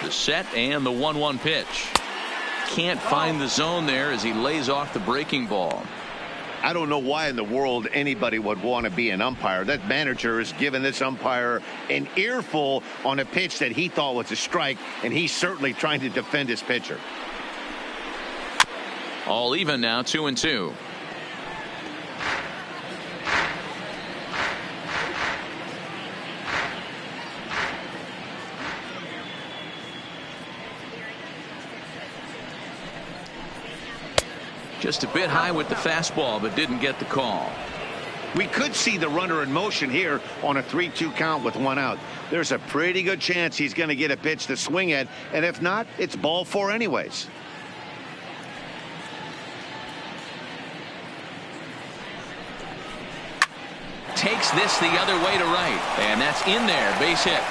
[SPEAKER 1] The set and the 1-1 pitch. Can't find the zone there as he lays off the breaking ball.
[SPEAKER 2] I don't know why in the world anybody would want to be an umpire. That manager has given this umpire an earful on a pitch that he thought was a strike, and he's certainly trying to defend his pitcher.
[SPEAKER 1] All even now, 2-2. Just a bit high with the fastball, but didn't get the call.
[SPEAKER 2] We could see the runner in motion here on a 3-2 count with 1 out. There's a pretty good chance he's going to get a pitch to swing at, and if not, it's ball 4 anyways.
[SPEAKER 1] Takes this the other way to right, and that's in there. Base hit.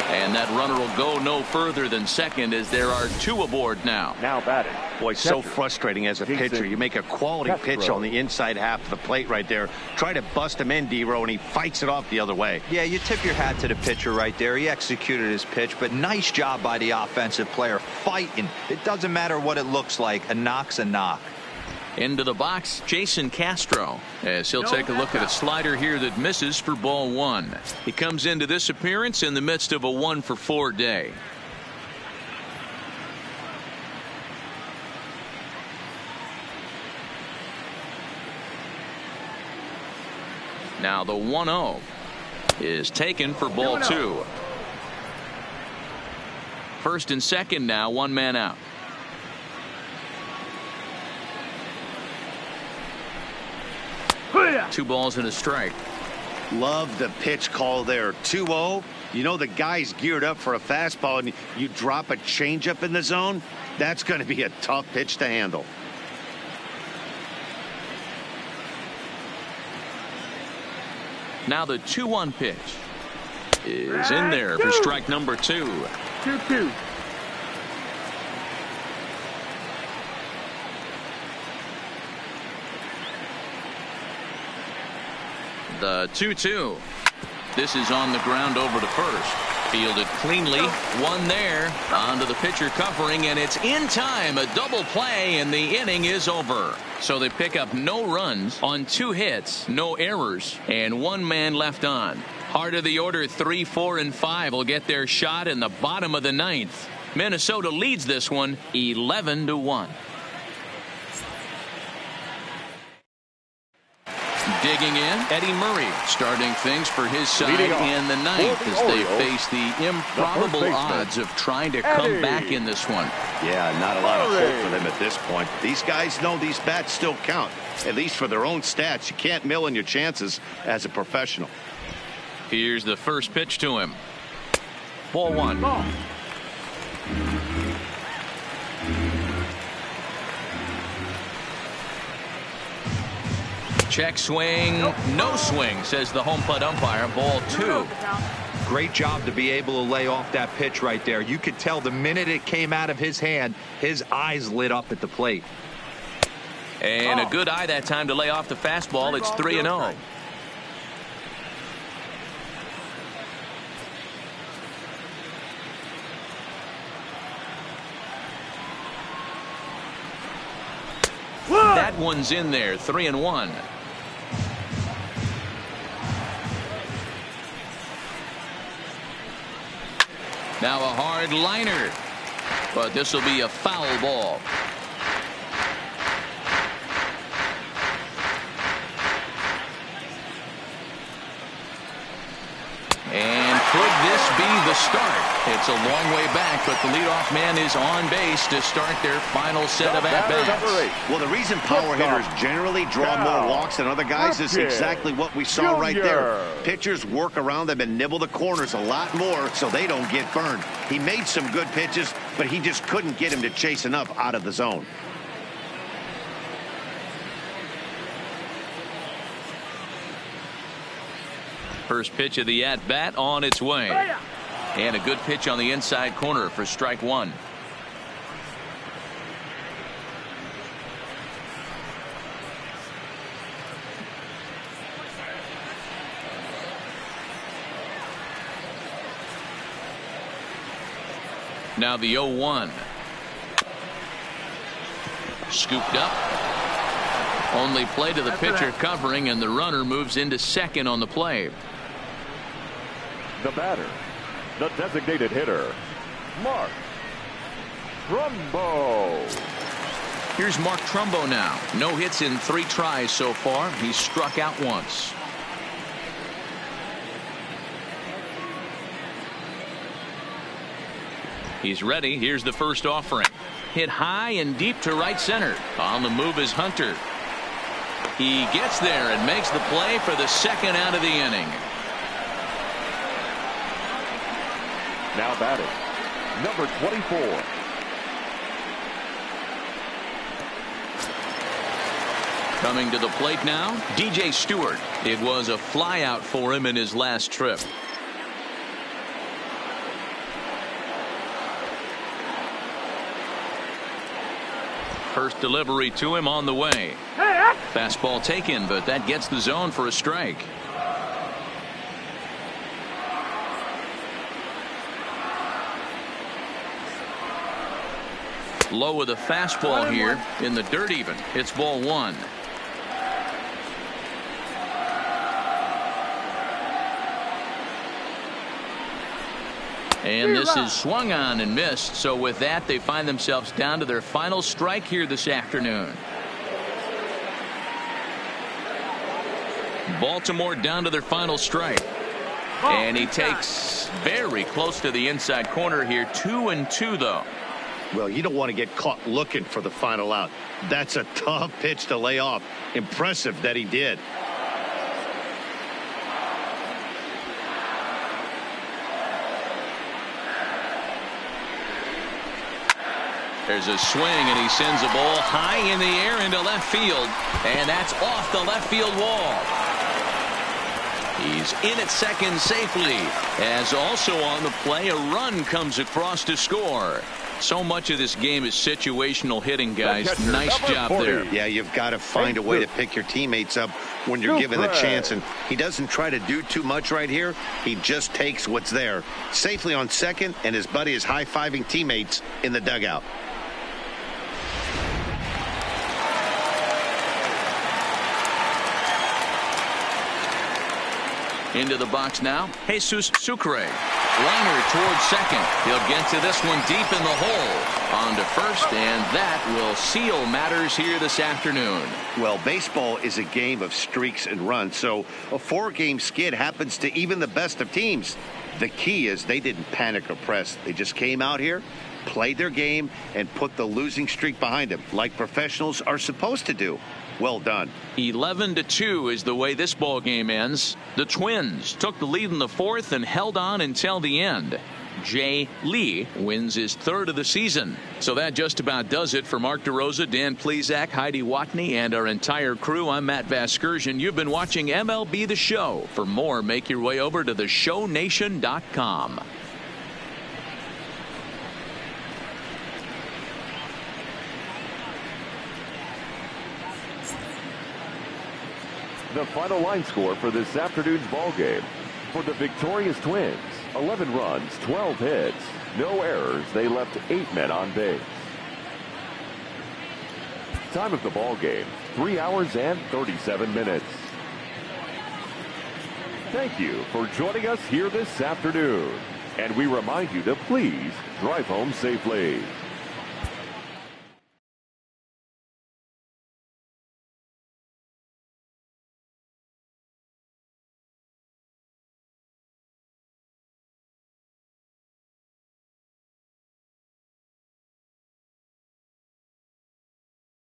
[SPEAKER 1] And that runner will go no further than second as there are 2 aboard now.
[SPEAKER 4] Now batting.
[SPEAKER 2] Boy, so frustrating as a pitcher. You make a quality pitch on the inside half of the plate right there. Try to bust him in, D-Row, and he fights it off the other way.
[SPEAKER 3] Yeah, you tip your hat to the pitcher right there. He executed his pitch, but nice job by the offensive player fighting. It doesn't matter what it looks like. A knock's a knock.
[SPEAKER 1] Into the box, Jason Castro, as he'll take a look at a slider here that misses for ball 1. He comes into this appearance in the midst of a 1-for-4 day. Now the 1-0 is taken for ball 2. First and second now, 1 man out. Two balls and a strike.
[SPEAKER 2] Love the pitch call there. 2-0. You know the guy's geared up for a fastball, and you drop a changeup in the zone. That's going to be a tough pitch to handle.
[SPEAKER 1] Now the 2-1 pitch is in there for strike number 2.
[SPEAKER 5] 2-2.
[SPEAKER 1] The 2-2. This is on the ground over to first. Fielded cleanly. 1 there. Onto the pitcher covering, and it's in time. A double play, and the inning is over. So they pick up no runs on 2 hits, no errors, and 1 man left on. Heart of the order, 3, 4, and 5 will get their shot in the bottom of the 9th. Minnesota leads this one 11-1. Digging in, Eddie Murray starting things for his side in the 9th as they face the improbable odds of trying to come back in this one.
[SPEAKER 2] Yeah, not a lot of hope for them at this point. These guys know these bats still count, at least for their own stats. You can't mill in your chances as a professional.
[SPEAKER 1] Here's the first pitch to him. Ball 1. Check swing, no swing, says the home plate umpire. Ball 2.
[SPEAKER 3] Great job to be able to lay off that pitch right there. You could tell the minute it came out of his hand, his eyes lit up at the plate.
[SPEAKER 1] And a good eye that time to lay off the fastball. It's 3-0. That one's in there. 3-1. Now a hard liner, but this will be a foul ball. And could this be the start? It's a long way back, but the leadoff man is on base to start their final set of at-bats.
[SPEAKER 2] Well, the reason power hitters generally draw more walks than other guys is exactly what we saw right there. Pitchers work around them and nibble the corners a lot more so they don't get burned. He made some good pitches, but he just couldn't get him to chase enough out of the zone.
[SPEAKER 1] First pitch of the at-bat on its way. And a good pitch on the inside corner for strike 1. Now the 0-1. Scooped up. Only play to the pitcher covering, and the runner moves into second on the play.
[SPEAKER 4] The batter, the designated hitter, Mark Trumbo.
[SPEAKER 1] Here's Mark Trumbo now. No hits in 3 tries so far. He's struck out once. He's ready. Here's the first offering. Hit high and deep to right center. On the move is Hunter. He gets there and makes the play for the second out of the inning.
[SPEAKER 4] Now batting, number 24.
[SPEAKER 1] Coming to the plate now, DJ Stewart. It was a flyout for him in his last trip. First delivery to him on the way. Fastball taken, but that gets the zone for a strike. Low with a fastball here in the dirt even. It's ball 1. And this is swung on and missed. So with that, they find themselves down to their final strike here this afternoon. Baltimore down to their final strike. And he takes very close to the inside corner here. 2-2 though.
[SPEAKER 2] Well, you don't want to get caught looking for the final out. That's a tough pitch to lay off. Impressive that he did.
[SPEAKER 1] There's a swing, and he sends a ball high in the air into left field, and that's off the left field wall. He's in at second safely, as also on the play a run comes across to score. So much of this game is situational hitting, guys. Nice job there.
[SPEAKER 2] Yeah, you've got to find a way to pick your teammates up when you're given the chance, and he doesn't try to do too much right here. He just takes what's there safely on second, and his buddy is high-fiving teammates in the dugout.
[SPEAKER 1] Into the box now, Jesus Sucre. Liner towards second. He'll get to this one deep in the hole. On to first, and that will seal matters here this afternoon.
[SPEAKER 2] Well, baseball is a game of streaks and runs, so a 4-game skid happens to even the best of teams. The key is they didn't panic or press. They just came out here, played their game, and put the losing streak behind them, like professionals are supposed to do. Well done.
[SPEAKER 1] 11-2 is the way this ball game ends. The Twins took the lead in the 4th and held on until the end. Jay Lee wins his 3rd of the season. So that just about does it for Mark DeRosa, Dan Plesac, Heidi Watney, and our entire crew. I'm Matt Vasgersian. You've been watching MLB The Show. For more, make your way over to theshownation.com.
[SPEAKER 4] The final line score for this afternoon's ball game. For the victorious Twins, 11 runs, 12 hits, no errors. They left 8 men on base. Time of the ball game, 3 hours and 37 minutes. Thank you for joining us here this afternoon. And we remind you to please drive home safely.